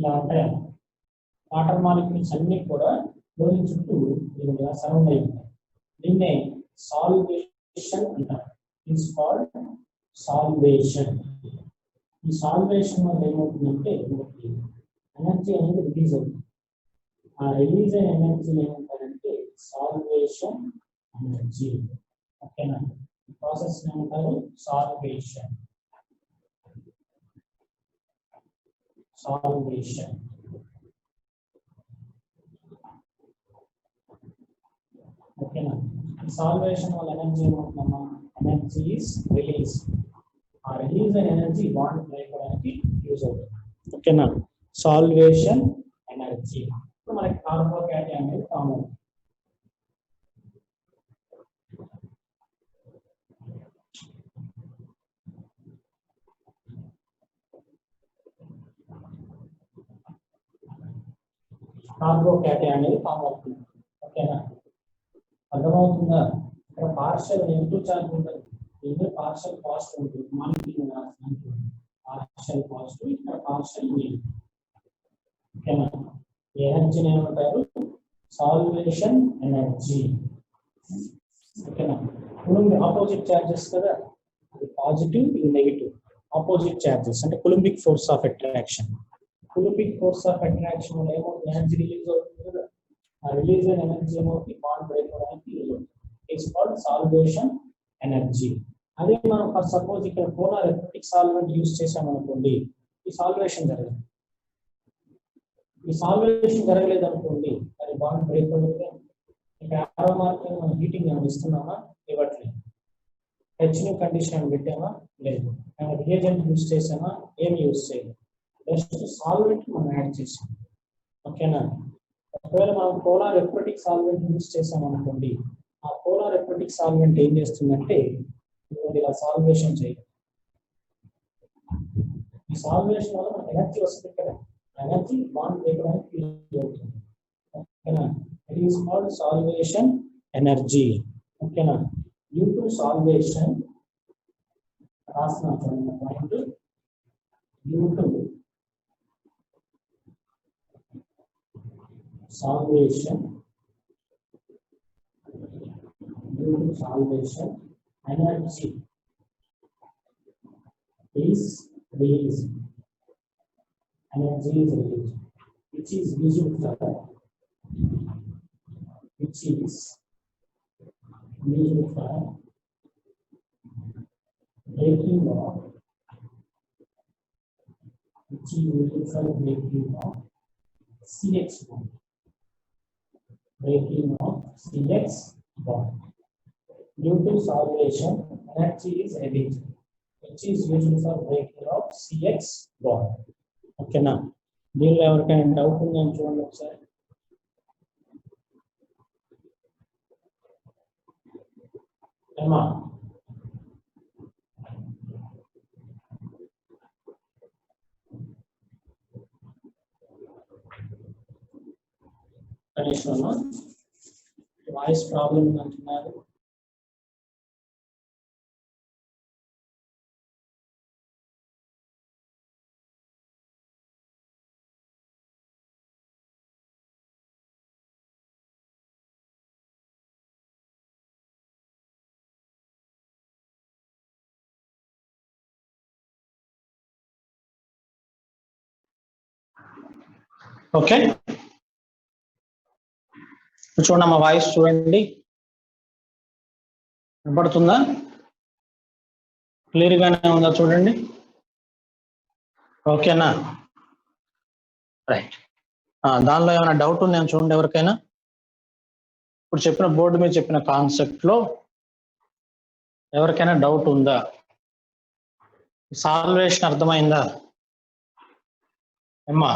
ఇలా ఉంటాయి. వాటర్ మాలిక్యూల్స్ అన్ని కూడా క్లోరిన్ చుట్టూ ఇలా సరౌండ్ అయి ఉంటాయి. దీన్నే సాల్వేషన్ అంటారు. It's called salvation. ఈ సాల్వేషన్ వల్ల ఏమవుతుందంటే ఎనర్జీ అనేది రిలీజ్ అవుతుంది. ఆ రిలీజ్ అయిన ఎనర్జీ ఏమంటారంటే సాల్వేషన్ ఎనర్జీ. ఓకేనా? ఈ ప్రాసెస్ ఏమంటారు? సాల్వేషన్. సాల్వేషన్. ఓకేనా? సాల్వేషన్ వల్ల ఎనర్జీ ఏమవుతుందమ్మా? Energy is release. ఆ రిలీజ్ అయిన ఎనర్జీ బాండ్ బ్రేక్ అవడానికి యూజ్ అవుతుంది. ఓకేనా? Solvation energy. ఇప్పుడు మనకి కార్బోకేటయాన్ అనేది ఫామ్ అవుతుంది. కార్బోకేటయాన్ అనేది ఫామ్ అవుతుంది. ఓకేనా? అర్థమవుతుందా? ఇక్కడ పార్షియల్ నెగిటివ్ చార్జ్ ఉంటుంది, ఇక్కడ పార్షియల్ పాజిటివ్ ఉంటుంది. మాలిక్యూల్ పార్షియల్ పాజిటివ్, ఇక్కడ పార్షియల్ నెగిటివ్. ఓకేనా? ఈ ఎనర్జీని ఏమంటారు? Salvation energy. ఓకేనా? కులుంబిక్ ఆపోజిట్ చార్జెస్ కదా, అది పాజిటివ్, ఇది నెగిటివ్. ఆపోజిట్ చార్జెస్ అంటే coulombic force of attraction. Coulombic force of attraction వల్ల ఏమవుతుంది? ఎనర్జీ రిలీజ్ అవుతుంది కదా. ఆ రిలీజ్ అయిన ఎనర్జీ ఏమవుతుంది? బాండ్ బ్రేక్ అవడానికి యూజ్ అవుతుంది. It's called salvation energy. అదే మనం ఫర్ సపోజ్ ఇక్కడ పోలార్ ఎలక్ట్రిక్ సాల్వెంట్ యూజ్ చేసామనుకోండి, ఈ సాల్వేషన్ జరగదు. ఈ సాల్వేషన్ జరగలేదు అనుకోండి, అది బాండ్ బ్రేక్ అవుతుంది. ఇక్కడ ఆరో మార్గం మనం హీటింగ్ ఏమైనా ఇస్తున్నామా? ఇవ్వట్లేదు. హెచ్ని కండిషన్ ఏమైనా పెట్టామా? లేదు. రియేజెంట్ యూజ్ చేసామా? ఏమి యూజ్ చేయలేదు. జస్ట్ సాల్వెంట్ మనం యాడ్ చేసాం. ఓకేనా? ఒకవేళ మనం పోలార్ ఎలక్ట్రిక్ సాల్వెంట్ యూజ్ చేసాం అనుకోండి, ఆ పోలార్ ఎలక్ట్రిక్ సాల్వెంట్ ఏం చేస్తుందంటే ఇలా సాల్వేషన్ చేయాలి. ఈ సాల్వేషన్ వల్ల మనకు ఎనర్జీ వస్తుంది కదా, ఎనర్జీ బాండ్ బ్రేక్ అవడానికి యూజ్ అవుతుంది. ఓకేనా? It is called salvation energy. ఓకేనా? డ్యూ టు సాల్వేషన్ రాసిన point, due to salvation, due to salvation energy is released. Energy is released, which is used for breaking of, CX bond. Breaking of CX bond. Due to salvation, energy is released, which is used for breaking of CX bond. Okay na? దీనిలో ఎవరికైనా doubt ఉందని చూడండి ఒకసారి. ఏమా? Voice problem అంటున్నారు. Okay, చూడండి మా voice చూడండి, వినపడుతుందా? క్లియర్ గానే ఉందా? చూడండి. ఓకేనా? రైట్. దానిలో ఏమైనా డౌట్ ఉందేమో చూడండి ఎవరికైనా. ఇప్పుడు చెప్పిన బోర్డు మీద చెప్పిన కాన్సెప్ట్ లో ఎవరికైనా డౌట్ ఉందా? సాల్వేషన్ అర్థమైందా అమ్మా?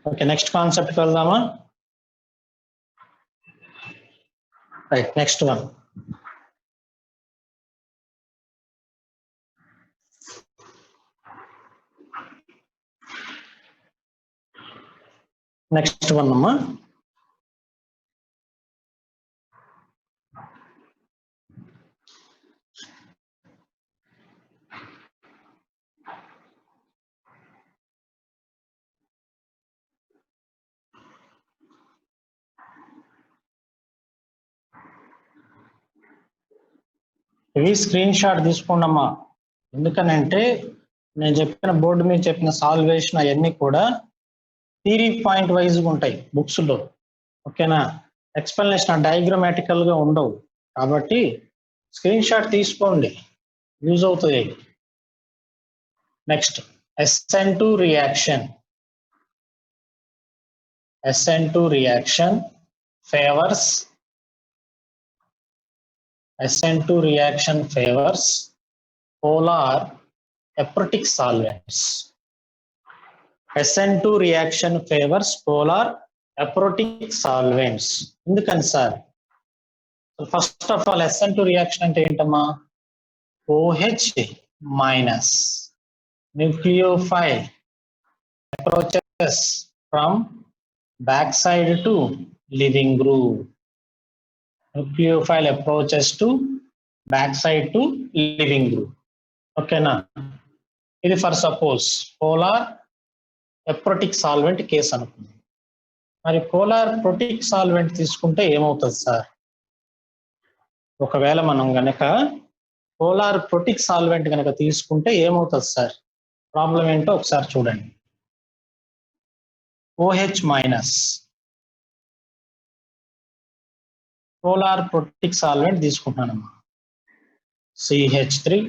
ఓకే, నెక్స్ట్ కాన్సెప్ట్కి వెళ్దామా? Right, next one. Next one అమ్మా. ఇవి స్క్రీన్ షాట్ తీసుకోండమ్మా. ఎందుకనంటే నేను చెప్పిన బోర్డు మీద చెప్పిన సాల్వేషన్ అవన్నీ కూడా థియరీ పాయింట్ వైజ్గా ఉంటాయి బుక్స్లో. ఓకేనా? ఎక్స్ప్లెనేషన్ డయాగ్రమాటికల్ గా ఉండవు. కాబట్టి స్క్రీన్ షాట్ తీసుకోండి, యూజ్ అవుతుంది. Next SN2 reaction. SN2 reaction favours SN2 reaction favors polar aprotic solvents. SN2 reaction favors polar aprotic solvents. ఎందుకని sir? First of all SN2 reaction అంటే ఏంటమ్మా? OH minus nucleophile approaches from backside to living groove. Nucleophile approaches to backside to living groove. ఓకేనా? ఇది for suppose polar aprotic solvent case అనుకుంది. మరి polar protic solvent తీసుకుంటే ఏమవుతుంది sir? ఒకవేళ మనం గనక పోలార్ ప్రొటిక్ సాల్వెంట్ కనుక తీసుకుంటే ఏమవుతుంది సార్? ప్రాబ్లం ఏంటో ఒకసారి చూడండి. OH minus polar protic solvent తీసుకుంటున్నానమ్మా. CH3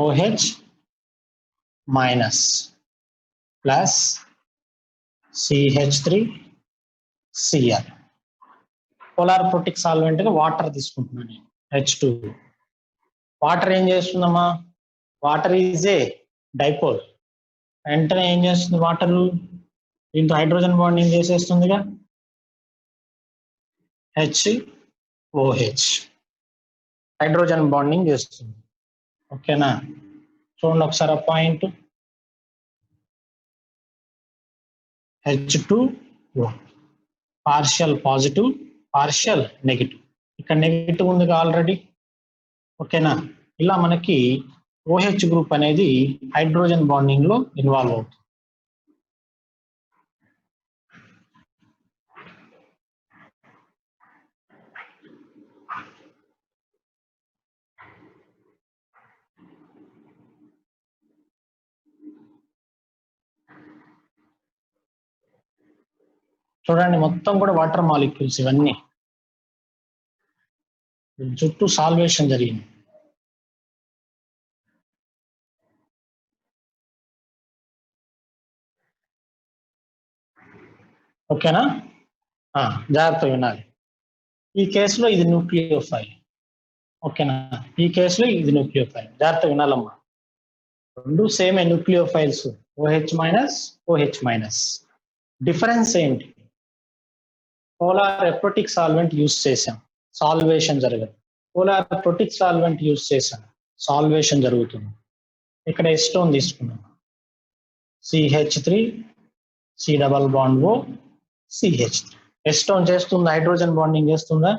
OH minus plus CH3 Cl. Polar protic solvent గా వాటర్ తీసుకుంటున్నాను నేను, H2. వాటర్ ఏం చేస్తుందమ్మా? Water is a dipole. వెంటనే ఏం చేస్తుంది వాటర్? దీంతో హైడ్రోజన్ బాండింగ్ చేసేస్తుందిగా, HOH హైడ్రోజన్ బాండింగ్ చేస్తుంది. ఓకేనా? చూడండి ఒకసారి ఆ point. H2O partial positive, partial negative. ఇక్కడ నెగిటివ్ ఉంది ఆల్రెడీ. ఓకేనా? ఇలా మనకి OH గ్రూప్ అనేది హైడ్రోజన్ బాండింగ్ లో ఇన్వాల్వ్ అవుతుంది. చూడండి మొత్తం కూడా వాటర్ మాలిక్యూల్స్ ఇవన్నీ. చుట్టూ సాల్వేషన్ జరిగింది. ఓకేనా? జాగ్రత్త వినాలి. ఈ కేసులో ఇది న్యూక్లియోఫైల్. ఓకేనా? ఈ కేసులో ఇది న్యూక్లియోఫైల్. జాగ్రత్త వినాలమ్మా. రెండు same nucleophiles, OH minus OH minus. Difference ఏంటి? పోలార్ ఎప్రోటిక్ సాల్వెంట్ యూస్ చేసాం, సాల్వేషన్ జరగదు. పోలార్ ప్రొటిక్ సాల్వెంట్ యూస్ చేసాం, సాల్వేషన్ జరుగుతుంది. ఇక్కడ ఎస్టోన్ తీసుకున్నాం, CH3 C double bond O CH3. ఎస్టోన్ చేస్తుందా? హైడ్రోజన్ బాండింగ్ చేస్తుందా?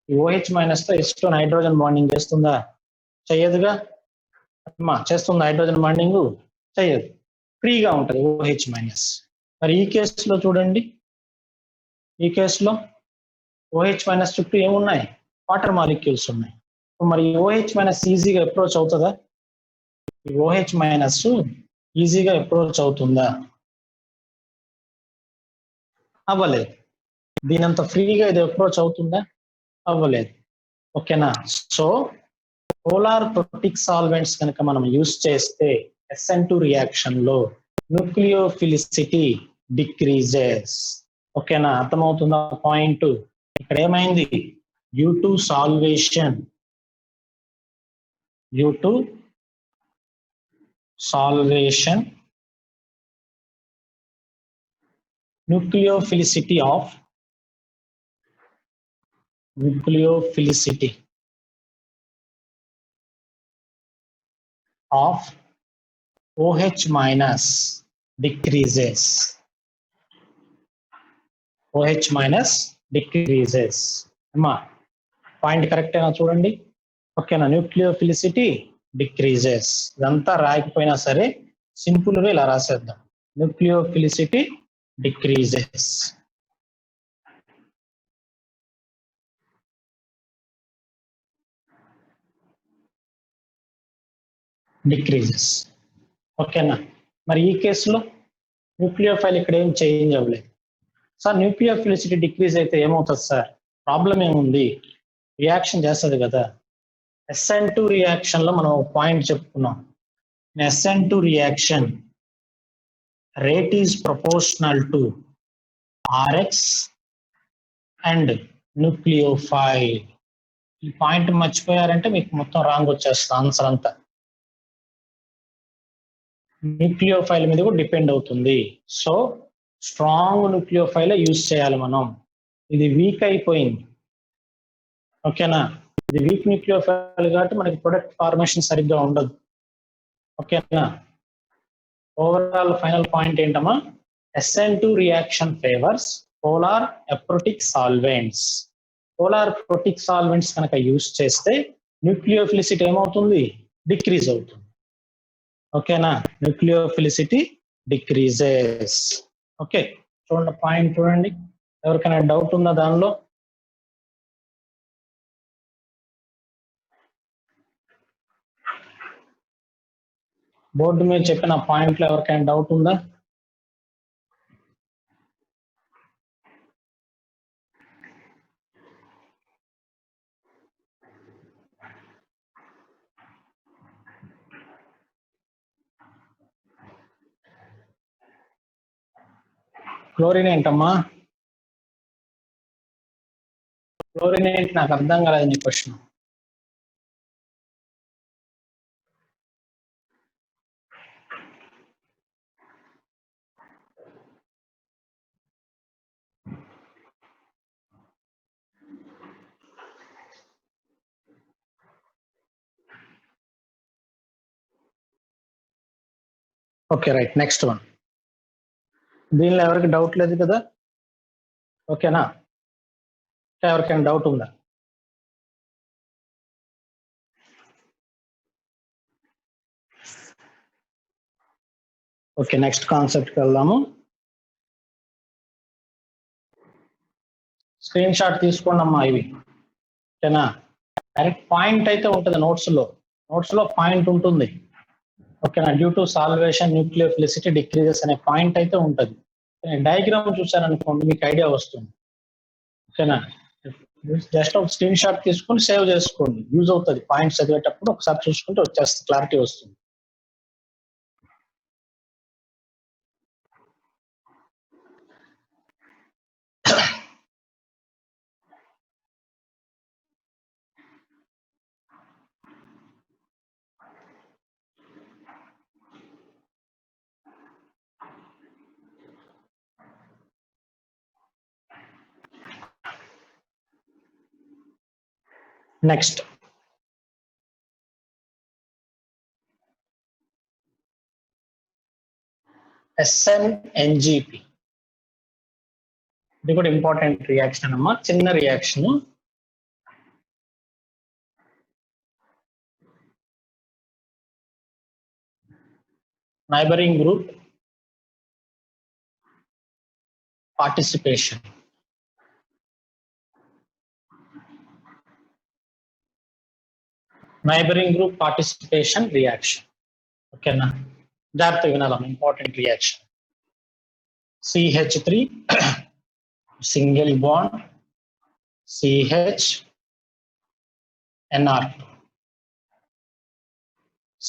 ఈ OH మైనస్ తో ఎస్టోన్ హైడ్రోజన్ బాండింగ్ చేస్తుందా? చెయ్యదుగా అమ్మా. చేస్తుందా హైడ్రోజన్ బాండింగ్? చెయ్యదు, ఫ్రీగా ఉంటుంది OH మైనస్. మరి ఈ కేసులో చూడండి, ఈ కేసులో OH మైనస్ చుట్టూ ఏమున్నాయి? వాటర్ మాలిక్యూల్స్ ఉన్నాయి. మరి OH మైనస్ ఈజీగా అప్రోచ్ అవుతుందా? ఈ OH మైనస్ ఈజీగా అప్రోచ్ అవుతుందా? అవ్వలేదు. దీనంత ఫ్రీగా ఇది అప్రోచ్ అవుతుందా? అవ్వలేదు. ఓకేనా? సో పోలార్ ప్రొటిక్ సాల్వెంట్స్ కనుక మనం యూస్ చేస్తే SN2 రియాక్షన్ లో న్యూక్లియోఫిలిసిటీ డిక్రీజెస్. ఓకేనా, అర్థమవుతుందా పాయింట్? ఇక్కడ ఏమైంది? Due to salvation nucleophilicity of OH minus decreases. OH minus decreases. అమ్మా పాయింట్ కరెక్ట్ అయినా చూడండి. ఓకేనా, న్యూక్లియోఫిలిసిటీ డిక్రీజెస్. ఇదంతా రాయకపోయినా సరే సింపుల్ గా ఇలా రాసేద్దాం, న్యూక్లియోఫిలిసిటీ డిక్రీజెస్. డిక్రీజెస్. ఓకేనా, మరి ఈ కేసులో న్యూక్లియోఫైల్ ఇక్కడ ఏం చేంజ్ అవ్వలేదు. సార్ న్యూక్లియోఫిలిసిటీ డిక్రీజ్ అయితే ఏమవుతుంది సార్? ప్రాబ్లం ఏముంది? రియాక్షన్ చేస్తుంది కదా. SN2 రియాక్షన్ లో మనం పాయింట్ చెప్పుకున్నాం. SN2 reaction rate is proportional to Rx and nucleophile. ఈ పాయింట్ మర్చిపోయారంటే మీకు మొత్తం రాంగ్ వచ్చేస్తుంది ఆన్సర్ అంతా. న్యూక్లియోఫైల్ మీద కూడా డిపెండ్ అవుతుంది. సో స్ట్రాంగ్ న్యూక్లియోఫైల్ యూజ్ చేయాలి మనం. ఇది వీక్ అయిపోయింది. ఓకేనా, ఇది వీక్ న్యూక్లియోఫైల్ కాబట్టి మనకి ప్రొడక్ట్ ఫార్మేషన్ సరిగ్గా ఉండదు. ఓకేనా, ఓవరాల్ ఫైనల్ పాయింట్ ఏంటమ్మా? SN2 reaction favours polar aprotic solvents. Polar aprotic solvents కనుక యూజ్ చేస్తే న్యూక్లియోఫిలిసిటీ ఏమవుతుంది? డిక్రీజ్ అవుతుంది. ఓకేనా, న్యూక్లియోఫిలిసిటీ డిక్రీజెస్. ఓకే, చూడండి పాయింట్ చూడండి. ఎవరికైనా డౌట్ ఉందా దానిలో? బోర్డు మీద చెప్పిన పాయింట్లో ఎవరికైనా డౌట్ ఉందా? క్లోరిన్ ఏంటమ్మా? క్లోరిన్ ఏంటి? నాకు అర్థం కాలేదు నీ question. Okay right, next one. దీనిలో ఎవరికి డౌట్ లేదు కదా? ఓకేనా, ఎవరికైనా డౌట్ ఉందా? ఓకే, నెక్స్ట్ కాన్సెప్ట్కి వెళ్దాము. స్క్రీన్ షాట్ తీసుకోండి అమ్మా ఇవి. ఓకేనా, డైరెక్ట్ పాయింట్ అయితే ఉంటుంది నోట్స్ లో పాయింట్ ఉంటుంది. ఓకేనా, డ్యూ టు సాల్వేషన్ న్యూక్లియోఫిలిసిటీ డిక్రీజెస్ అనే పాయింట్ అయితే ఉంటుంది. డయాగ్రామ్ చూసారనుకోండి మీకు ఐడియా వస్తుంది. ఓకేనా, జస్ట్ ఒక స్క్రీన్ షాట్ తీసుకొని సేవ్ చేసుకోండి, యూజ్ అవుతుంది. పాయింట్స్ చదివేటప్పుడు ఒకసారి చూసుకుంటే వచ్చేస్తుంది, క్లారిటీ వస్తుంది. Next SNNGP. ఇది కూడా ఇంపార్టెంట్ రియాక్షన్ అమ్మా, చిన్న reaction. Neighbouring group participation. Neighbouring group participation reaction. ఓకేనా, జాగ్రత్తగా వినాలమ్మా, important reaction. CH3 single bond CH NR2,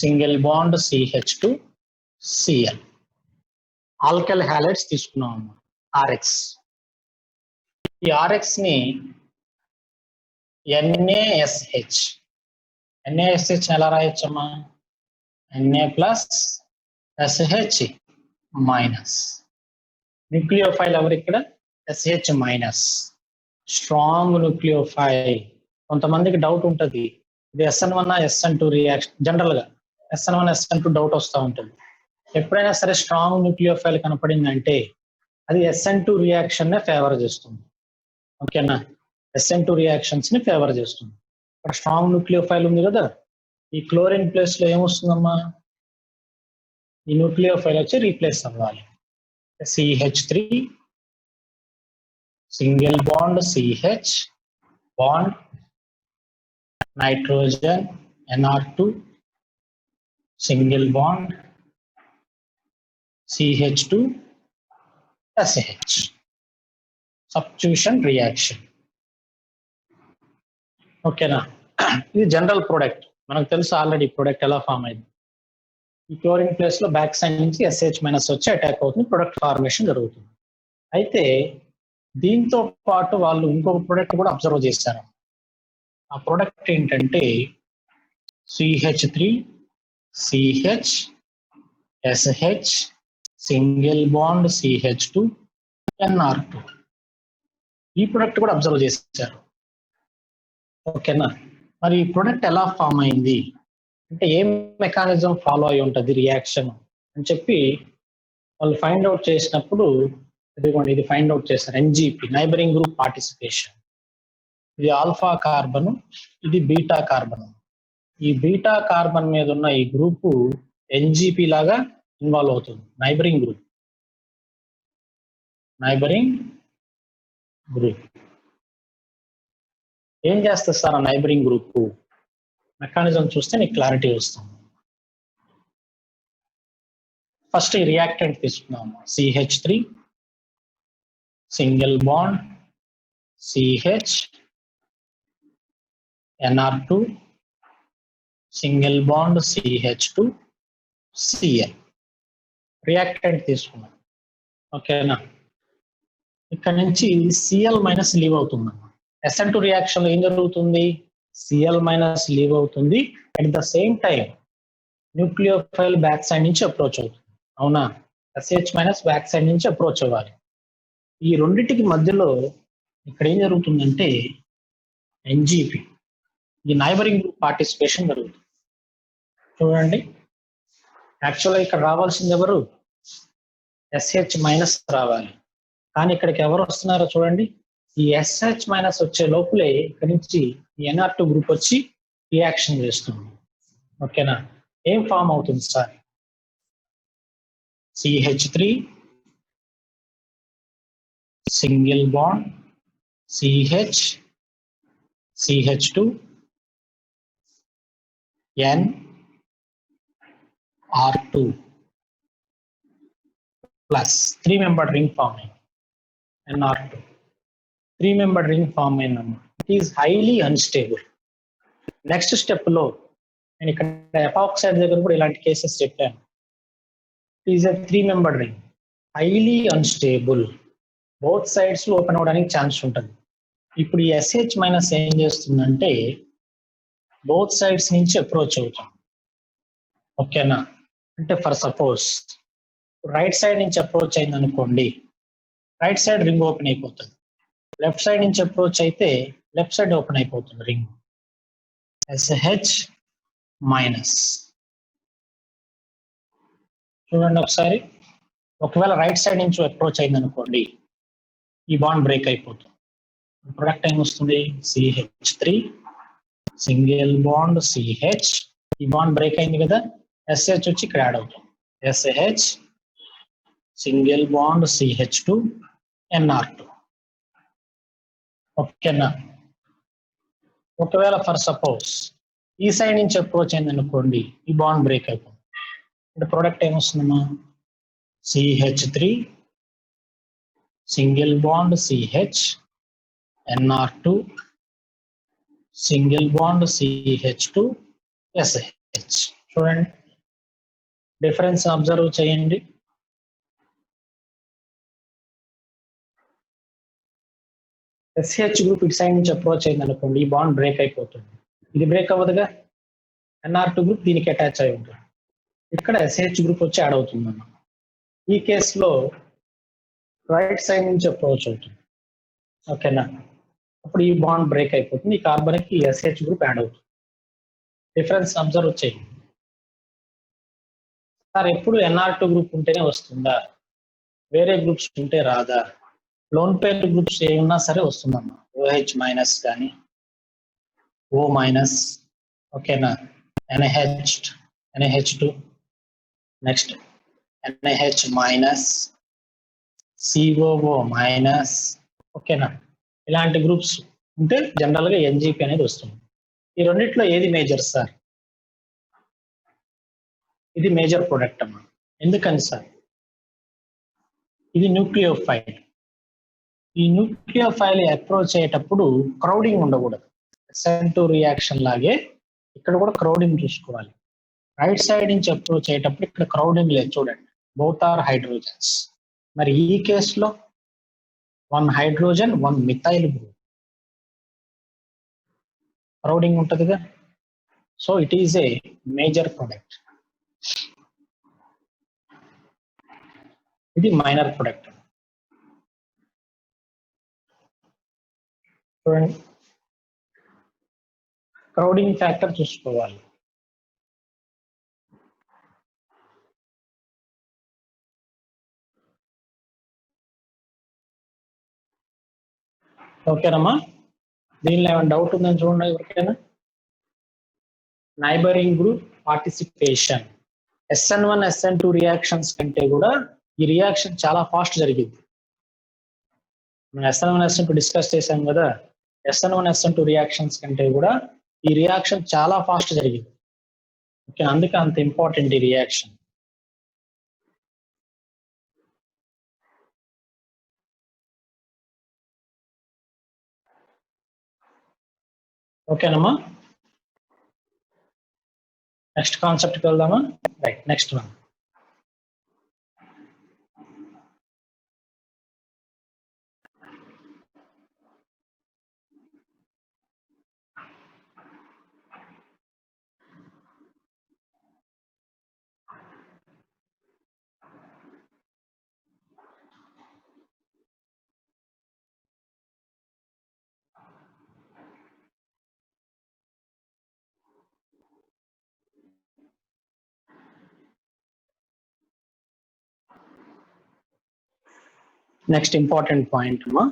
single bond CH2 Cl. Alkyl halides తీసుకున్నాం అన్నమాట, ఆర్ఎక్స్. ఈ ఆర్ఎక్స్ ని NaSH, NaSH ఎలా రాయొచ్చమ్మా? Na+SH minus. న్యూక్లియోఫైల్ ఎవరు ఇక్కడ? SH minus, strong nucleophile. కొంతమందికి డౌట్ ఉంటుంది, ఇది SN1 SN2 రియాక్షన్. జనరల్ గా SN1 SN2 డౌట్ వస్తూ ఉంటుంది. ఎప్పుడైనా సరే స్ట్రాంగ్ న్యూక్లియోఫైల్ కనపడిందంటే అది SN2 రియాక్షన్ నే ఫేవర్ చేస్తుంది. ఓకేనా? SN2 రియాక్షన్స్ ని ఫేవర్ చేస్తుంది. ఇక్కడ స్ట్రాంగ్ న్యూక్లియోఫైల్ ఉంది కదా, ఈ క్లోరిన్ ప్లేస్ లో ఏమొస్తుందమ్మా? ఈ న్యూక్లియోఫైల్ వచ్చి రీప్లేస్ అవ్వాలి. CH3 single bond CH bond nitrogen NR2 single bond CH2 SH. Substitution reaction. ఓకేనా? ఇది జనరల్ ప్రొడక్ట్, మనకు తెలుసు ఆల్రెడీ ప్రొడక్ట్ ఎలా ఫామ్ అయింది. ఈ క్లోరిన్ ప్లేస్ లో బ్యాక్ సైడ్ నుంచి SH మైనస్ వచ్చి అటాక్ అవుతుంది, ప్రొడక్ట్ ఫార్మేషన్ జరుగుతుంది. అయితే దీంతో పాటు వాళ్ళు ఇంకొక ప్రొడక్ట్ కూడా అబ్జర్వ్ చేశారు. ఆ ప్రొడక్ట్ ఏంటంటే CH3 CH SH single bond CH2 NR2. ఈ ప్రొడక్ట్ కూడా అబ్జర్వ్ చేశారు. ఓకేనా? మరి ఈ ప్రొడక్ట్ ఎలా ఫామ్ అయింది అంటే ఏం మెకానిజం ఫాలో అయి ఉంటుంది రియాక్షన్ అని చెప్పి వాళ్ళు ఫైండ్ అవుట్ చేసినప్పుడు, ఇదిగోండి ఇది ఫైండ్ అవుట్ చేశారు. NGP, neighbouring group participation. ఇది ఆల్ఫా కార్బన్, ఇది బీటా కార్బన్. ఈ బీటా కార్బన్ మీద ఉన్న ఈ గ్రూపు NGP లాగా ఇన్వాల్వ్ అవుతుంది. నైబరింగ్ గ్రూప్, నైబరింగ్ గ్రూప్ ఏం చేస్తుంది సార్? ఆ నైబరింగ్ గ్రూప్ మెకానిజం చూస్తే నీకు క్లారిటీ వస్తుంది. ఫస్ట్ ఈ రియాక్టెంట్ తీసుకున్నాము. CH3 single bond CH NR2 single bond CH2 Cl. Reactant తీసుకున్నాం. ఓకేనా? ఇక్కడ నుంచి Cl మైనస్ లీవ్ అవుతుంది. SN2 రియాక్షన్ లో ఏం జరుగుతుంది? Cl మైనస్ లీవ్ అవుతుంది. At the same time nucleophile back side నుంచి అప్రోచ్ అవుతుంది. అవునా? SH మైనస్ బ్యాక్ సైడ్ నుంచి అప్రోచ్ అవ్వాలి. ఈ రెండింటికి మధ్యలో ఇక్కడ ఏం జరుగుతుందంటే NGP, ఈ నైబరింగ్ గ్రూప్ పార్టిసిపేషన్ జరుగుతుంది. చూడండి, యాక్చువల్గా ఇక్కడ రావాల్సింది ఎవరు? SH మైనస్ రావాలి, కానీ ఇక్కడికి ఎవరు వస్తున్నారో చూడండి. ఈ SH మైనస్ వచ్చే లోపలే ఇక్కడ నుంచి ఈ NR2 గ్రూప్ వచ్చి రియాక్షన్ చేస్తుంది. ఓకేనా? ఏం ఫామ్ అవుతుంది sir? CH3 single bond CH CH2 NR2 plus 3 membered ring form అయింది. NR2 3 మెంబర్డ్ రింగ్ ఫామ్ అయిందన్నమాట. It is highly unstable. Next step లో నేను ఇక్కడ ఎపాక్సైడ్ దగ్గర కూడా ఇలాంటి కేసెస్ చెప్పాను. Is a 3 membered ring, highly unstable, both sides లో ఓపెన్ అవడానికి ఛాన్స్ ఉంటుంది. ఇప్పుడు ఈ SH మైనస్ ఏం చేస్తుందంటే బోత్ సైడ్స్ నుంచి అప్రోచ్ అవుతాం. ఓకేనా? అంటే ఫర్ సపోజ్ రైట్ సైడ్ నుంచి అప్రోచ్ అయింది అనుకోండి, రైట్ సైడ్ రింగ్ ఓపెన్ అయిపోతుంది. లెఫ్ట్ సైడ్ నుంచి అప్రోచ్ అయితే లెఫ్ట్ సైడ్ ఓపెన్ అయిపోతుంది రింగ్. SH minus. చూడండి ఒకసారి, ఒకవేళ రైట్ సైడ్ నుంచి అప్రోచ్ అయింది అనుకోండి, ఈ బాండ్ బ్రేక్ అయిపోతుంది. ప్రొడక్ట్ ఏం వస్తుంది? CH3 సింగిల్ బాండ్ CH, ఈ బాండ్ బ్రేక్ అయింది కదా, SH వచ్చి ఇక్కడ యాడ్ అవుతుంది. SH single bond CH2 NR2. ఓకేనా? ఒకవేళ ఫర్ సపోజ్ ఈ సైడ్ నుంచి అప్రోచ్ అయింది అనుకోండి, ఈ బాండ్ బ్రేక్ అయిపోతుంది. ఇప్పుడు ప్రొడక్ట్ ఏమొస్తుందమ్మా? CH3 single bond CH NR2 single bond CH2 SH. చూడండి, డిఫరెన్స్ అబ్జర్వ్ చేయండి. ఎస్హెచ్ గ్రూప్ ఇటు సైడ్ నుంచి అప్రోచ్ అయింది అనుకోండి, ఈ బాండ్ బ్రేక్ అయిపోతుంది. ఇది బ్రేక్ అవ్వదుగా, NR2 గ్రూప్ దీనికి అటాచ్ అయి ఉంటుంది. ఇక్కడ ఎస్హెచ్ గ్రూప్ వచ్చి యాడ్ అవుతుంది అన్నమాట. ఈ కేసులో రైట్ సైడ్ నుంచి అప్రోచ్ అవుతుంది. ఓకేనా, అప్పుడు ఈ బాండ్ బ్రేక్ అయిపోతుంది, ఈ కార్బన్ కి ఎస్హెచ్ గ్రూప్ యాడ్ అవుతుంది. డిఫరెన్స్ అబ్జర్వ్ చేయండి సార్. ఎప్పుడు NR2 గ్రూప్ ఉంటేనే వస్తుందా, వేరే గ్రూప్స్ ఉంటే రాదా? లోన్ పేర్ గ్రూప్స్ ఏమన్నా సరే వస్తుందమ్మా. OH మైనస్ కానీ O మైనస్, ఓకేనా, NaH2, next NaH minus, COO minus, ఓకేనా, ఇలాంటి గ్రూప్స్ ఉంటే జనరల్ గా NGP అనేది వస్తుంది. ఈ రెండిట్లో ఏది మేజర్ సార్? ఇది మేజర్ ప్రొడక్ట్ అమ్మా. ఎందుకని సార్? ఇది న్యూక్లియోఫైల్. ఈ న్యూక్లియోఫైల్ అప్రోచ్ అయ్యేటప్పుడు క్రౌడింగ్ ఉండకూడదు. SN2 రియాక్షన్ లాగే ఇక్కడ కూడా క్రౌడింగ్ చూసుకోవాలి. రైట్ సైడ్ నుంచి అప్రోచ్ అయ్యేటప్పుడు ఇక్కడ క్రౌడింగ్ లేదు చూడండి, బోత్ ఆర్ హైడ్రోజన్స్. మరి ఈ కేసులో 1 హైడ్రోజన్ 1 మిథైల్ గ్రూప్, క్రౌడింగ్ ఉంటుందిగా. So it is a major product. ఇది మైనర్ ప్రొడక్ట్. చూడండి, క్రౌడింగ్ ఫ్యాక్టర్ చూసుకోవాలి. ఓకేనమ్మా, దీనిలో ఏమైనా డౌట్ ఉందని చూడండి ఎవరికైనా. Neighbouring group participation. SN1 SN2 reactions కంటే కూడా ఈ రియాక్షన్ చాలా ఫాస్ట్ జరిగింది. మనం SN1 SN2 డిస్కస్ చేసాం కదా, SN1 SN2 రియాక్షన్స్ కంటే కూడా ఈ రియాక్షన్ చాలా ఫాస్ట్ జరిగింది. ఓకే, అందుకే అంత ఇంపార్టెంట్ ఈ రియాక్షన్. ఓకేనమ్మా, నెక్స్ట్ కాన్సెప్ట్కి వెళ్దామా? Right, next one. Next important point అమ్మా,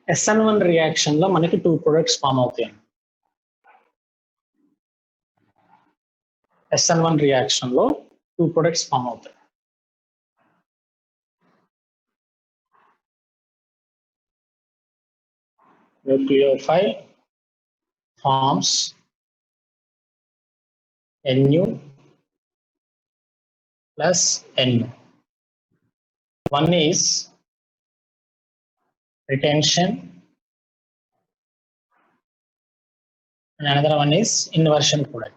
SN1 రియాక్షన్ లో మనకి 2 ప్రొడక్ట్స్ ఫామ్ అవుతాయి. SN1 రియాక్షన్ లో 2 ప్రొడక్ట్స్ ఫామ్ అవుతాయి. Nucleophile forms Nu plus Nu. One is retention and another one is inversion product.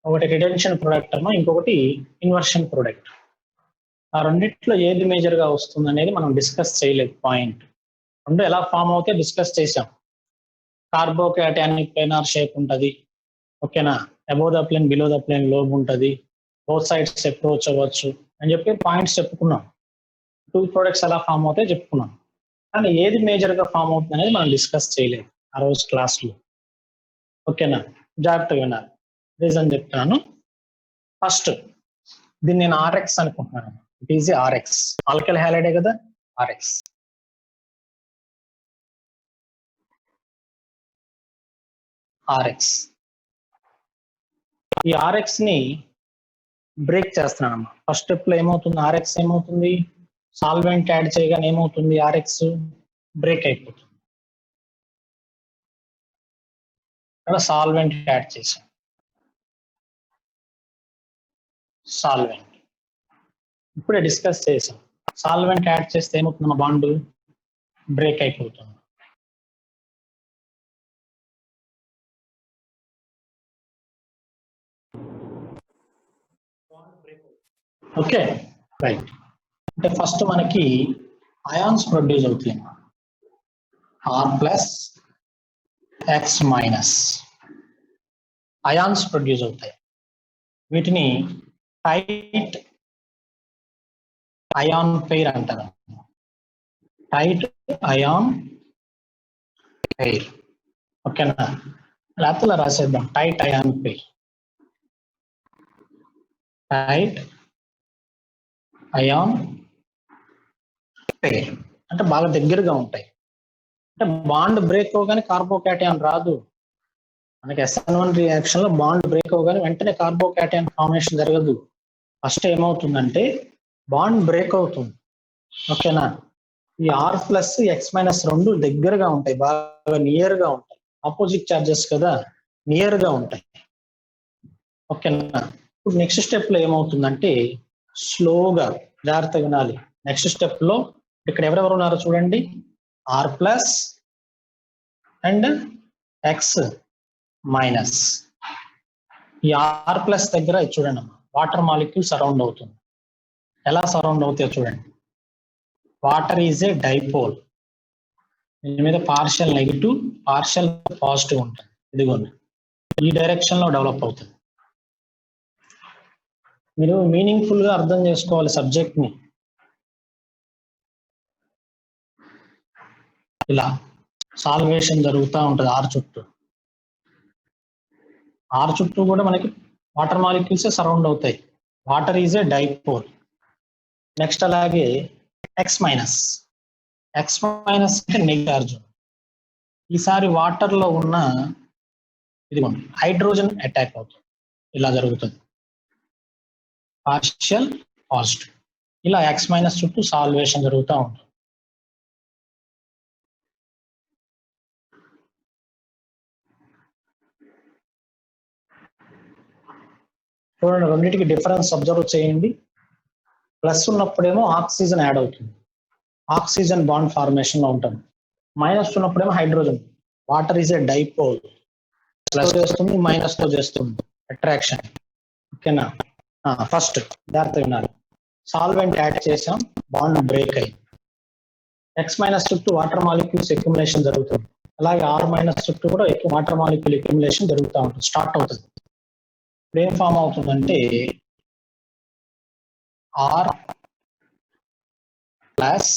ఒకటి రిటెన్షన్ ప్రొడక్ట్ అమ్మా, ఇంకొకటి ఇన్వర్షన్ ప్రొడక్ట్. ఆ రెండిట్లో ఏది మేజర్ గా వస్తుంది అనేది మనం డిస్కస్ చేయలేదు. పాయింట్ రెండు ఎలా ఫామ్ అవుతే డిస్కస్ చేసాం. కార్బోకాటయానిక్ ప్లేనార్ షేప్ ఉంటుంది, ఓకేనా, above the plane below the plane lobe ఉంటుంది, బోత్ సైడ్స్ అప్రోచ్ అవ్వచ్చు అని చెప్పి పాయింట్స్ చెప్పుకున్నాం. 2 ప్రొడక్ట్స్ ఎలా ఫామ్ అవుతాయి చెప్పుకున్నాం. కానీ ఏది మేజర్ గా ఫామ్ అవుతుంది అనేది మనం డిస్కస్ చేయలేదు ఆ రోజు క్లాస్ లో. ఓకేనా, జాగ్రత్తగా వినాలి, రీజన్ చెప్తున్నాను. ఫస్ట్ దీన్ని నేను RX అనుకుంటున్నాను. ఇట్ ఈజ్ RX, ఆల్కల్ హ్యాలైడే కదా, RX. ఈ RX ని బ్రేక్ చేస్తున్నాను. ఫస్ట్ స్టెప్ లో ఏమవుతుంది, RX ఏమవుతుంది, సాల్వెంట్ యాడ్ చేయగానే ఏమవుతుంది, RX బ్రేక్ అయిపోతుంది. ఇక్కడ సాల్వెంట్ యాడ్ చేసాం, సాల్వెంట్ ఇప్పుడే డిస్కస్ చేసాం. సాల్వెంట్ యాడ్ చేస్తే ఏమవుతుంది, మన బాండ్ బ్రేక్ అయిపోతుంది. Okay right. అంటే ఫస్ట్ మనకి అయాన్స్ ప్రొడ్యూస్ అవుతాయి, R plus X minus ions produce అవుతాయి. వీటిని టైట్ అయాన్ పెయిర్ అంటారు. Tight ion pair. ఓకేనా, లేకపోతే రాసేద్దాం tight ion pair. Tight ion pair అంటే బాగా దగ్గరగా ఉంటాయి. అంటే బాండ్ బ్రేక్ అవగానే కార్బోకాటయాన్ రాదు. మనకి SN1 రియాక్షన్ లో బాండ్ బ్రేక్ అవగానే వెంటనే కార్బోకాటయాన్ ఫార్మేషన్ జరగదు. ఫస్ట్ ఏమవుతుందంటే బాండ్ బ్రేక్ అవుతుంది. ఓకేనా, ఈ ఆర్ ప్లస్ ఎక్స్ మైనస్ రెండు దగ్గరగా ఉంటాయి, బాగా నియర్ గా ఉంటాయి. ఆపోజిట్ చార్జెస్ కదా, నియర్ గా ఉంటాయి. ఓకేనా, ఇప్పుడు నెక్స్ట్ స్టెప్ లో ఏమవుతుందంటే స్లోగా, జాగ్రత్తగా వినాలి. నెక్స్ట్ స్టెప్ లో ఇక్కడ ఎవరెవరు ఉన్నారో చూడండి, R plus and X minus. ఈ ఆర్ ప్లస్ దగ్గర చూడండి అమ్మా, వాటర్ మాలిక్యూల్ సరౌండ్ అవుతుంది. ఎలా సరౌండ్ అవుతాయో చూడండి. వాటర్ ఈజ్ ఏ డైపోల్, దీని మీద పార్షియల్ నెగిటివ్ పార్షియల్ పాజిటివ్ ఉంటుంది. ఇదిగోండి ఈ డైరెక్షన్ లో డెవలప్ అవుతుంది. మీరు మీనింగ్ఫుల్ గా అర్థం చేసుకోవాలి సబ్జెక్ట్ ని. ఇలా సాల్వేషన్ జరుగుతూ ఉంటుంది ఆర్ చుట్టూ. ఆర్ చుట్టూ కూడా మనకి వాటర్ మాలిక్యూల్స్ సరౌండ్ అవుతాయి. Water is a dipole. Next అలాగే ఎక్స్ మైనస్. ఎక్స్ మైనస్ అంటే నెగిటివ్ చార్జ్. ఈసారి వాటర్ లో ఉన్న ఇదిగోండి హైడ్రోజన్ అటాక్ అవుతుంది. ఇలా జరుగుతుంది, పార్షియల్ పాజిటివ్. ఇలా ఎక్స్ మైనస్ చుట్టూ సాల్వేషన్ జరుగుతూ ఉంటుంది. చూడండి, రెండింటికి డిఫరెన్స్ అబ్జర్వ్ చేయండి. ప్లస్ ఉన్నప్పుడేమో ఆక్సిజన్ యాడ్ అవుతుంది, ఆక్సిజన్ బాండ్ ఫార్మేషన్ లో ఉంటుంది. మైనస్ ఉన్నప్పుడేమో hydrogen. Water is a dipole, plus చేస్తుంది మైనస్ తో చేస్తుంది అట్రాక్షన్. ఓకేనా, ఫస్ట్ జాగ్రత్త వినాలి. సాల్వెంట్ యాడ్ చేసాం, బాండ్ బ్రేక్ అయింది. ఎక్స్ మైనస్ చుట్టూ వాటర్ మాలిక్యూల్స్ అక్యుములేషన్ జరుగుతుంది. అలాగే ఆర్ మైనస్ చుట్టూ కూడా ఎక్కువ వాటర్ మాలిక్యూల్ అక్యుములేషన్ జరుగుతూ ఉంటుంది, స్టార్ట్ అవుతుంది. ఇప్పుడు ఏం ఫామ్ అవుతుందంటే R plus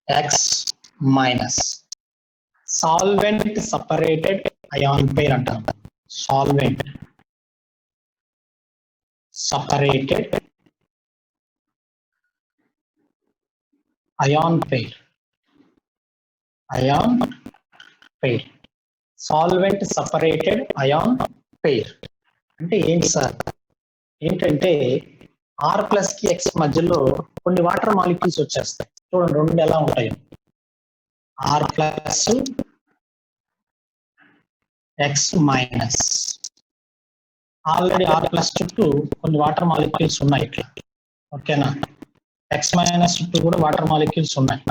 X minus solvent separated ion pair అంటారు. Solvent separated ion pair. Ion pair, solvent separated ion pair అంటే ఏంటి సార్? ఏంటంటే ఆర్ ప్లస్ కి ఎక్స్ మధ్యలో కొన్ని వాటర్ మాలిక్యూల్స్ వచ్చేస్తాయి. చూడండి రెండు ఎలా ఉంటాయి. R plus X minus. Already R plus చుట్టూ కొన్ని వాటర్ మాలిక్యూల్స్ ఉన్నాయి ఇట్లా. ఓకేనా, ఎక్స్ మైనస్ చుట్టూ కూడా వాటర్ మాలిక్యూల్స్ ఉన్నాయి.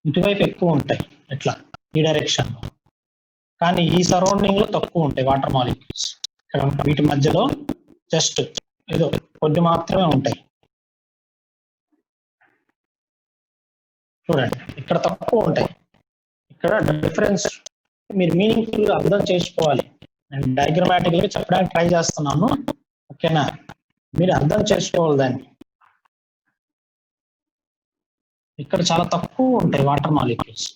ఇటువైపు ఎక్కువ ఉంటాయి ఇట్లా ఈ డైరెక్షన్ లో, కానీ ఈ సరౌండింగ్ లో తక్కువ ఉంటాయి వాటర్ మాలిక్యూల్స్. ఇక్కడ వీటి మధ్యలో జస్ట్ ఏదో కొద్ది మాత్రమే ఉంటాయి. చూడండి ఇక్కడ తక్కువ ఉంటాయి, ఇక్కడ డిఫరెన్స్ మీరు మీనింగ్ఫుల్ గా అర్థం చేసుకోవాలి. నేను డయాగ్రమాటిక్ గా చెప్పడానికి ట్రై చేస్తున్నాను. ఓకేనా, మీరు అర్థం చేసుకోవాలి దాన్ని. ఇక్కడ చాలా తక్కువ ఉంటాయి వాటర్ మాలిక్యూల్స్.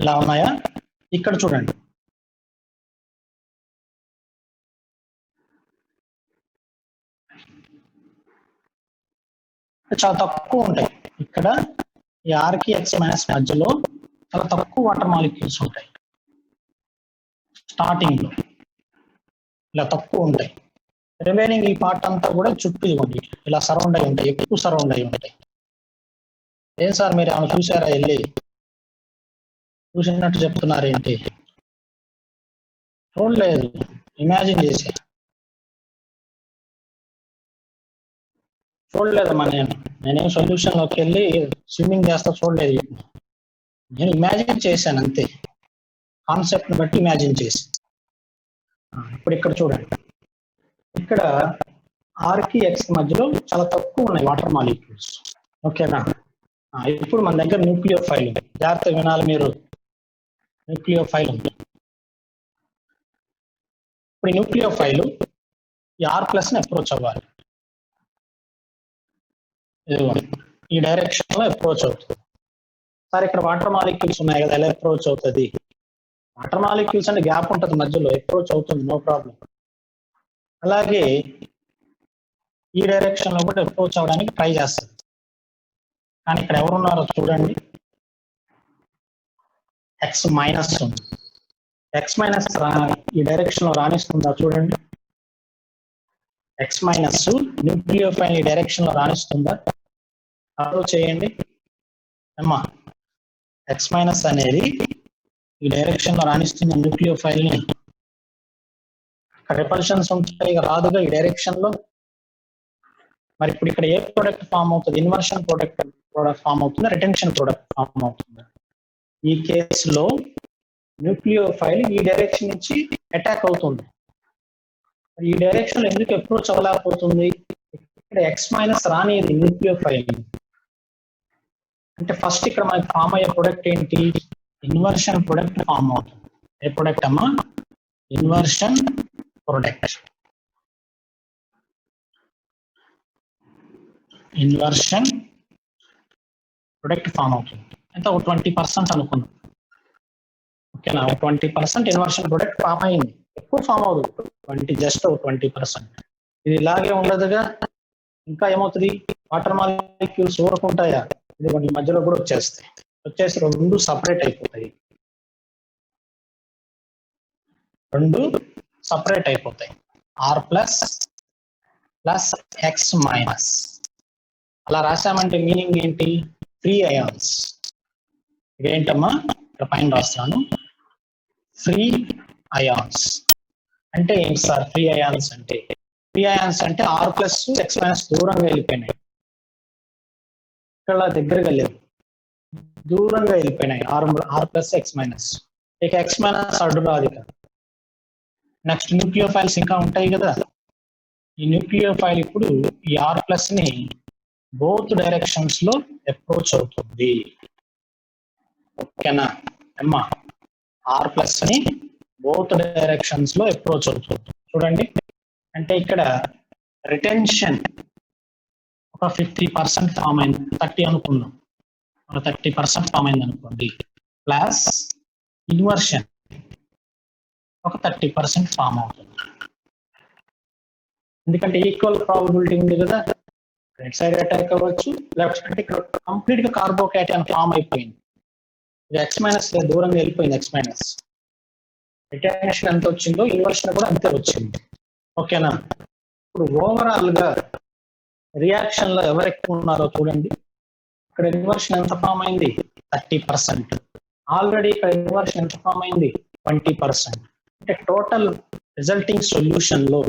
ఇలా ఉన్నాయా? ఇక్కడ చూడండి, చాలా తక్కువ ఉంటాయి. ఇక్కడ ఈ ఆర్ కి ఎక్స్ మైనస్ మధ్యలో చాలా తక్కువ వాటర్ మాలిక్యూల్స్ ఉంటాయి స్టార్టింగ్ లో, ఇలా తక్కువ ఉంటాయి. రిమైనింగ్ ఈ పార్ట్ అంతా కూడా చుట్టూ ఇవ్వండి ఇలా సరౌండ్ అయి ఉంటాయి, ఎక్కువ సరౌండ్ అయి ఉంటాయి. ఏం సార్ మీరు ఏమైనా చూసారా, వెళ్ళి చూసినట్టు చెప్తున్నారు ఏంటి? చూడలేదు, ఇమాజిన్ చేసా. చూడలేదమ్మా, నేనేం సొల్యూషన్ లోకి వెళ్ళి స్విమ్మింగ్ చేస్తా చూడలేదు. నేను ఇమాజిన్ చేశాను అంతే, కాన్సెప్ట్ ని బట్టి ఇమాజిన్ చేసి. ఇప్పుడు ఇక్కడ చూడండి, ఇక్కడ ఆర్కి ఎక్స్ మధ్యలో చాలా తక్కువ ఉన్నాయి వాటర్ మాలిక్యూల్స్. ఓకేనా? ఇప్పుడు మన దగ్గర న్యూక్లియోఫైల్ ఉంది, జాగ్రత్తగా వినాలి మీరు. న్యూక్లియోఫైల్ ఉంది. ఇప్పుడు న్యూక్లియోఫైల్ ఈ ఆర్ ప్లస్ ని అప్రోచ్ అవ్వాలి, ఈ డైరెక్షన్ లో అప్రోచ్ అవుతుంది. సార్ ఇక్కడ వాటర్ మాలిక్యూల్స్ ఉన్నాయి కదా, ఎలా అప్రోచ్ అవుతుంది? వాటర్ మాలిక్యూల్స్ అంటే గ్యాప్ ఉంటుంది మధ్యలో, అప్రోచ్ అవుతుంది, నో ప్రాబ్లం. అలాగే ఈ డైరెక్షన్ లో కూడా అప్రోచ్ అవడానికి ట్రై చేస్తుంది. కానీ ఇక్కడ ఎవరున్నారో చూడండి, ఎక్స్ మైనస్ ఉంది. ఎక్స్ మైనస్ ఈ డైరెక్షన్ లో రాణిస్తుందా చూడండి, ఎక్స్ మైనస్ న్యూక్లియోఫైల్ ఈ డైరెక్షన్ లో రాణిస్తుందా? అప్రోచ్ చేయండి అమ్మా. ఎక్స్ మైనస్ అనేది ఈ డైరెక్షన్ లో రాణిస్తున్న న్యూక్లియోఫైల్ ని. రిపల్షన్స్ ఉంటాయి రాదుగా ఈ డైరెక్షన్ లో. మరి ఇప్పుడు ఇక్కడ ఏ ప్రోడక్ట్ ఫామ్ అవుతుంది? ఇన్వర్షన్ ప్రోడక్ట్ ఫామ్ అవుతుందా, రిటెన్షన్ ప్రోడక్ట్ ఫామ్ అవుతుందా? ఈ కేసులో న్యూక్లియోఫైల్ ఈ డైరెక్షన్ నుంచి అటాక్ అవుతుంది. ఈ డైరెక్షన్ లో ఎందుకు అప్రోచ్ అవ్వలేకపోతుంది? ఇక్కడ ఎక్స్ మైనస్ రానిది న్యూక్లియోఫైల్. అంటే ఫస్ట్ ఇక్కడ మనకి ఫామ్ అయ్యే ప్రొడక్ట్ ఏంటి? ఇన్వర్షన్ ప్రొడక్ట్ ఫామ్ అవుతుంది. ఏ ప్రొడక్ట్ అమ్మా? Inversion product. Inversion product form అవుతుంది. అంటే ఒక 20% అనుకుందాం. ఓకేనా? ఒక 20% ఇన్వర్షన్ ప్రొడక్ట్ ఫామ్ అయింది. ఎక్కువ ఫామ్ అవుతుంది, 20, జస్ట్ ఒక 20%. ఇది ఇలాగే ఉండదుగా, ఇంకా ఏమవుతుంది? వాటర్ మాలిక్యూల్స్ ఊరుకుంటాయా? ఇది కొన్ని మధ్యలో కూడా వచ్చేసి రెండు సపరేట్ అయిపోతాయి. R plus plus X minus. అలా రాసామంటే మీనింగ్ ఏంటి? Free ions. ఇదేంటమ్మా? ఇక్కడ పైన రాస్తాను, ఫ్రీ అయాన్స్. అంటే ఏంటి సార్ ఫ్రీ అయాన్స్ అంటే? ఫ్రీ అయాన్స్ అంటే ఆర్ ప్లస్ ఎక్స్ మైనస్ దూరంగా వెళ్ళిపోయినాయి, ఇక్కడ దగ్గరగా లేవు, దూరంగా వెళ్ళిపోయినాయి. R plus X minus. ఇక ఎక్స్ మైనస్ అడ్డు రాదు కదా. నెక్స్ట్ న్యూక్లియోఫైల్స్ ఇంకా ఉంటాయి కదా. ఈ న్యూక్లియోఫైల్ ఇప్పుడు ఈ ఆర్ ప్లస్ ని బోత్ డైరెక్షన్స్ లో అప్రోచ్ అవుతుంది. ఓకేనా అమ్మా? ఆర్ ప్లస్ ని బోత్ డైరెక్షన్స్ లో అప్రోచ్ అవుతుంది. చూడండి, అంటే ఇక్కడ రిటెన్షన్ ఒక 50% ఫామ్ అయింది, 30 అనుకుందాం, ఒక 30% ఫామ్ అయింది అనుకోండి, ప్లస్ ఇన్వర్షన్ ఒక 30% ఫామ్ అవుతుంది. ఎందుకంటే ఈక్వల్ ప్రాబబిలిటీ ఉంది కదా, రైట్ సైడ్ అటాక్ అవ్వచ్చు, లెఫ్ట్ అంటే ఇక్కడ కంప్లీట్ గా కార్బోకేటయాన్ ఫామ్ అయిపోయింది. ఇది ఎక్స్ మైనస్ దూరంగా వెళ్ళిపోయింది. ఎక్స్ మైనస్ రిటెన్షన్ ఎంత వచ్చిందో ఇన్వర్షన్ కూడా అంతే వచ్చింది. ఓకేనా? ఇప్పుడు ఓవరాల్ గా రియాక్షన్ లో ఎవరు ఎక్కువ ఉన్నారో చూడండి. ఇక్కడ ఇన్వర్షన్ ఎంత ఫామ్ అయింది? 30%. ఆల్రెడీ ఇక్కడ ఇన్వర్షన్ ఎంత ఫామ్ అయింది? 20%. అంటే టోటల్ రిజల్టింగ్ సొల్యూషన్ లో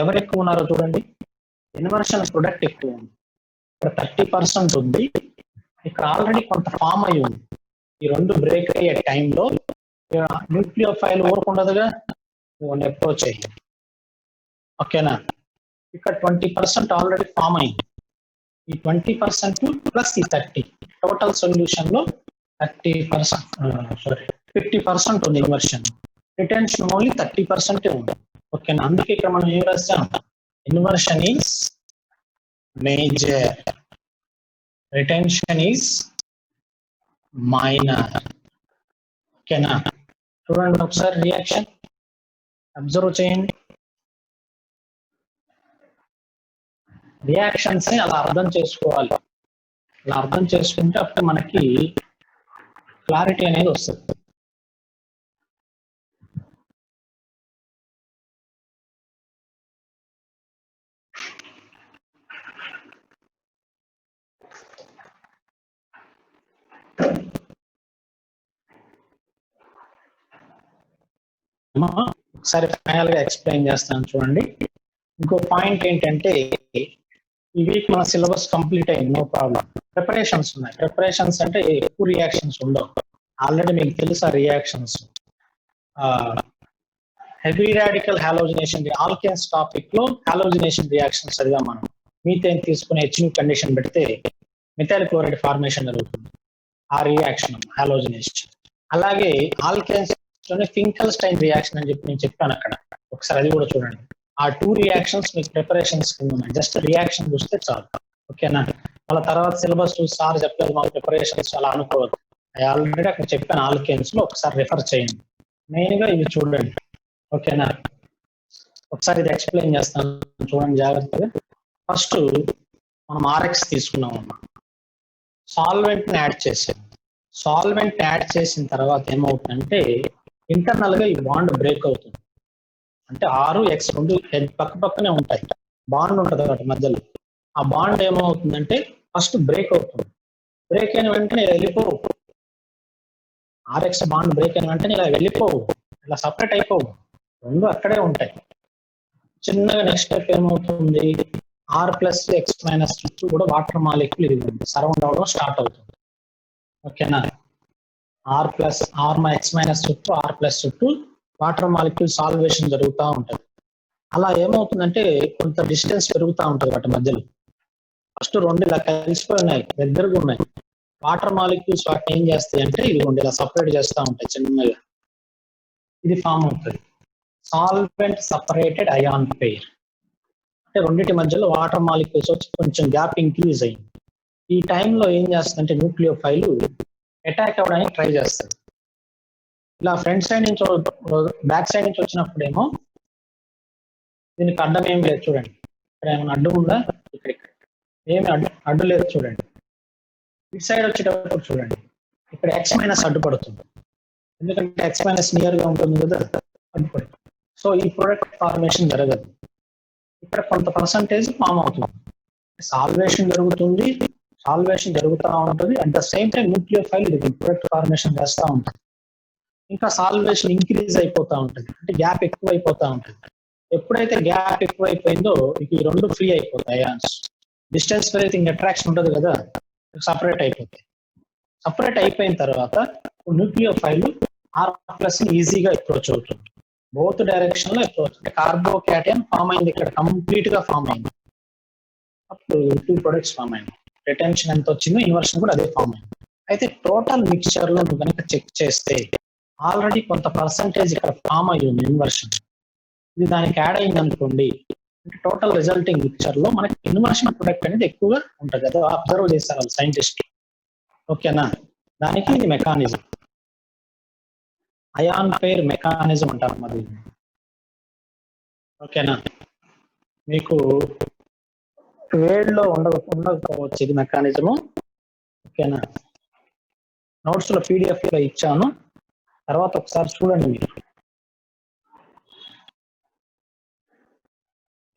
ఎవరు ఎక్కువ ఉన్నారో చూడండి. ఇన్వర్షన్ ప్రొడక్ట్ ఎక్కువ ఉంది. ఇక్కడ 30% ఉంది, ఇక్కడ ఆల్రెడీ కొంత ఫామ్ అయి ఉంది. ఈ రెండు బ్రేక్ అయ్యే టైంలో న్యూక్లియోఫైల్ ఊరుకుండదుగా, అప్రోచ్ అయ్యింది. ఓకేనా? ఇక్కడ 20% ఆల్రెడీ ఫామ్ అయింది. ఈ 20% ప్లస్ ఈ 30 టోటల్ సొల్యూషన్ లో 50% ఉంది ఇన్వర్షన్. రిటెన్షన్ ఓన్లీ 30% ఉంది. ఓకేనా? అందుకే ఇక్కడ మనం ఏం రాస్తాం? Inversion is major, retention is minor. ఓకేనా? చూడండి ఒకసారి రియాక్షన్ అబ్జర్వ్ చేయండి. రియాక్షన్స్ ని అలా అర్థం చేసుకోవాలి. అలా అర్థం చేసుకుంటే అప్పుడు మనకి క్లారిటీ అనేది వస్తుంది. ఒకసారి ఫైనల్ గా ఎక్స్ప్లెయిన్ చేస్తాను చూడండి. ఇంకో పాయింట్ ఏంటంటే ఈ వీక్ మన సిలబస్ కంప్లీట్ అయింది, నో ప్రాబ్లం. ప్రిపరేషన్స్ ఉన్నాయి. ప్రిపరేషన్స్ అంటే ఎక్కువ రియాక్షన్స్ ఉండవు, ఆల్రెడీ మీకు తెలుసు ఆ reactions. Heavy radical halogenation alkanes topic లో హాలోజినేషన్ రియాక్షన్స్ చదివాం మనం. మీథేన్ తీసుకుని హెచ్ను కండిషన్ పెడితే మిథైల్ క్లోరైడ్ ఫార్మేషన్ జరుగుతుంది, ఆ రియాక్షన్ హాలోజినేషన్. అలాగే ఆల్కేన్స్ లోనే ఫింకల్స్టైన్ రియాక్షన్ అని చెప్పి నేను చెప్పాను అక్కడ, ఒకసారి అది కూడా చూడండి. ఆ 2 రియాక్షన్స్ మీకు ప్రిపరేషన్స్ కింద ఉన్నాయి, జస్ట్ రియాక్షన్ చూస్తే చాలు. ఓకేనా? వాళ్ళ తర్వాత సిలబస్ చూసి సార్ చెప్పలేదు మా ప్రిపరేషన్స్ అలా అనుకోవద్దు. ఆల్రెడీ అక్కడ చెప్పాను ఆల్కేన్స్ లో, ఒకసారి రిఫర్ చేయండి. మెయిన్ గా ఇవి చూడండి. ఓకేనా? ఒకసారి ఇది ఎక్స్ప్లెయిన్ చేస్తాను చూడండి జాగ్రత్తగా. ఫస్ట్ మనం ఆర్ఎక్స్ తీసుకున్నాం అమ్మా, సాల్వెంట్ ని యాడ్ చేసాం. సాల్వెంట్ యాడ్ చేసిన తర్వాత ఏమవుతుందంటే ఇంటర్నల్ గా ఈ బాండ్ బ్రేక్ అవుతుంది. అంటే R, X రెండు పక్క పక్కనే ఉంటాయి, బాండ్ ఉంటుంది వాటి మధ్యలో. ఆ బాండ్ ఏమవుతుందంటే ఫస్ట్ బ్రేక్ అవుతుంది. బ్రేక్ అయిన వెంటనే వెళ్ళిపోవు, RX బాండ్ బ్రేక్ అయిన వెంటనే ఇలా వెళ్ళిపోవు, ఇలా సపరేట్ అయిపోవు, రెండు అక్కడే ఉంటాయి. చిన్నగా నెక్స్ట్ స్టెప్ ఏమవుతుంది, R+X- చుట్టూ కూడా వాటర్ మాలిక్యూల్ ఇది సరౌండ్ అవడం స్టార్ట్ అవుతుంది. ఓకేనా? R+X- చుట్టూ R+ చుట్టూ వాటర్ మాలిక్యూల్ సాల్వేషన్ జరుగుతూ ఉంటుంది. అలా ఏమవుతుందంటే కొంత డిస్టెన్స్ పెరుగుతూ ఉంటుంది వాటి మధ్యలో. ఫస్ట్ రెండు ఇలా కలిసిపోయి ఉన్నాయి, దగ్గరగా ఉన్నాయి. వాటర్ మాలిక్యూల్స్ వాటిని ఏం చేస్తాయి అంటే ఇది ఇలా సపరేట్ చేస్తూ ఉంటాయి చిన్నగా. ఇది ఫామ్ అవుతుంది సాల్వెంట్ సపరేటెడ్ అయాన్ పెయిర్. అంటే రెండింటి మధ్యలో వాటర్ మాలిక్యూల్స్ వచ్చి కొంచెం గ్యాప్ ఇంక్రీజ్ అయింది. ఈ టైంలో ఏం చేస్తుందంటే న్యూక్లియోఫైల్ అటాక్ అవ్వడానికి ట్రై చేస్తుంది. ఇలా ఫ్రంట్ సైడ్ నుంచి బ్యాక్ సైడ్ నుంచి వచ్చినప్పుడేమో దీనికి అడ్డం ఏం లేదు చూడండి. ఇక్కడ ఏమైనా అడ్డు ఉందా? ఇక్కడ ఏమి అడ్డు లేదు చూడండి. ఇటు సైడ్ వచ్చేటప్పుడు చూడండి, ఇక్కడ X- అడ్డుపడుతుంది, ఎందుకంటే X- నియర్ గా ఉంటుంది కదా, అడ్డుపడుతుంది. సో ఈ ప్రొడక్ట్ ఫార్మేషన్ జరగదు. ఇక్కడ కొంత పర్సంటేజ్ ఫామ్ అవుతుంది, సాల్వేషన్ జరుగుతుంది, సాల్వేషన్ జరుగుతూ ఉంటుంది. At the same time nucleophile ఇది ప్రొడక్ట్ ఫార్మేషన్ చేస్తూ ఉంటుంది. ఇంకా సాల్వేషన్ ఇంక్రీజ్ అయిపోతూ ఉంటుంది, అంటే గ్యాప్ ఎక్కువ అయిపోతూ ఉంటుంది. ఎప్పుడైతే గ్యాప్ ఎక్కువ అయిపోయిందో ఈ రెండు ఫ్రీ అయిపోతాయి అయాన్స్. డిస్టెన్స్ పెరిగితే ఇంక అట్రాక్షన్ ఉంటుంది కదా, సపరేట్ అయిపోతాయి. సపరేట్ అయిపోయిన తర్వాత న్యూక్లియోఫైల్ R+ ఈజీగా అప్రోచ్ అవుతుంది, బోత్ డైరెక్షన్ లో అప్రోచ్. అంటే కార్బోకాటైన్ ఫామ్ అయింది, ఇక్కడ కంప్లీట్ గా ఫామ్ అయింది. అప్పుడు 2 ప్రొడక్ట్స్ ఫామ్ అయింది. రిటెన్షన్ ఎంత వచ్చిందో ఇన్వర్షన్ కూడా అదే ఫామ్ అయింది. అయితే టోటల్ మిక్చర్ లో నువ్వు కనుక చెక్ చేస్తే ఆల్రెడీ కొంత పర్సంటేజ్ ఇక్కడ ఫామ్ అయ్యి ఉంది ఇన్వర్షన్, ఇది దానికి యాడ్ అయింది అనుకోండి. అంటే టోటల్ రిజల్టింగ్ మిక్చర్ లో మనకి ఇన్వర్షన్ ప్రొడక్ట్ అనేది ఎక్కువగా ఉంటుంది కదా, అబ్జర్వ్ చేస్తారు వాళ్ళు సైంటిస్ట్. ఓకేనా? దానికి ఇది మెకానిజం, అయాన్ పెయిర్ మెకానిజం అంటారు మరి. ఓకేనా? మీకు వేడ్లో ఉండకపోవచ్చు ఇది మెకానిజము. ఓకేనా? నోట్స్ లో PDF లో ఇచ్చాను, తర్వాత ఒకసారి చూడండి మీరు.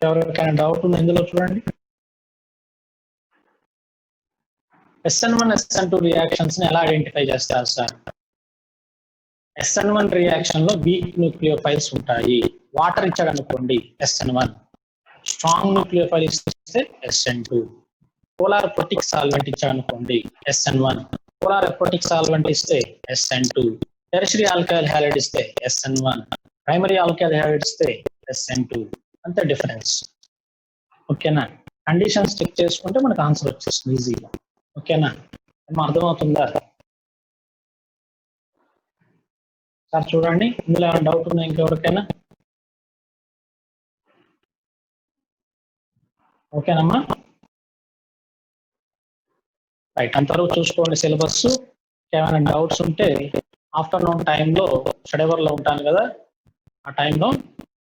ఎవరికైనా డౌట్ ఉంది ఇందులో చూడండి. SN1 SN2 రియాక్షన్స్ ని ఎలా ఐడెంటిఫై చేస్తారు సార్? SN1 రియాక్షన్ లో వీక్ న్యూక్లియోఫైల్స్ ఉంటాయి. వాటర్ ఇచ్చాడు అనుకోండి SN1, స్ట్రాంగ్ న్యూక్లియోఫైల్ ఇస్తే SN2. పోలార్ ఎపోటిక్ సాల్వెంట్ ఇచ్చాడు అనుకోండి SN1, పోలార్ ఎపోటిక్ సాల్వెంట్ ఇస్తే SN2. టెర్షియరీ ఆల్కైల్ హ్యాలైడ్ ఇస్తే SN1, ప్రైమరీ ఆల్కైల్ హ్యాలైడ్ ఇస్తే SN2. అంతే డిఫరెన్స్. ఓకేనా? కండిషన్స్ చెక్ చేసుకుంటే మనకు ఆన్సర్ వచ్చేస్తుంది ఈజీగా. ఓకేనా? అర్థమవుతుందా సార్? చూడండి, ఇందులో ఏమైనా డౌట్ ఉందా ఇంకెవరికైనా? ఓకేనమ్మా, రైట్. అంతవరకు చూసుకోండి సిలబస్. ఏమైనా డౌట్స్ ఉంటే ఆఫ్టర్నూన్ టైంలో స్టడీ అవర్లో ఉంటాను కదా, ఆ టైంలో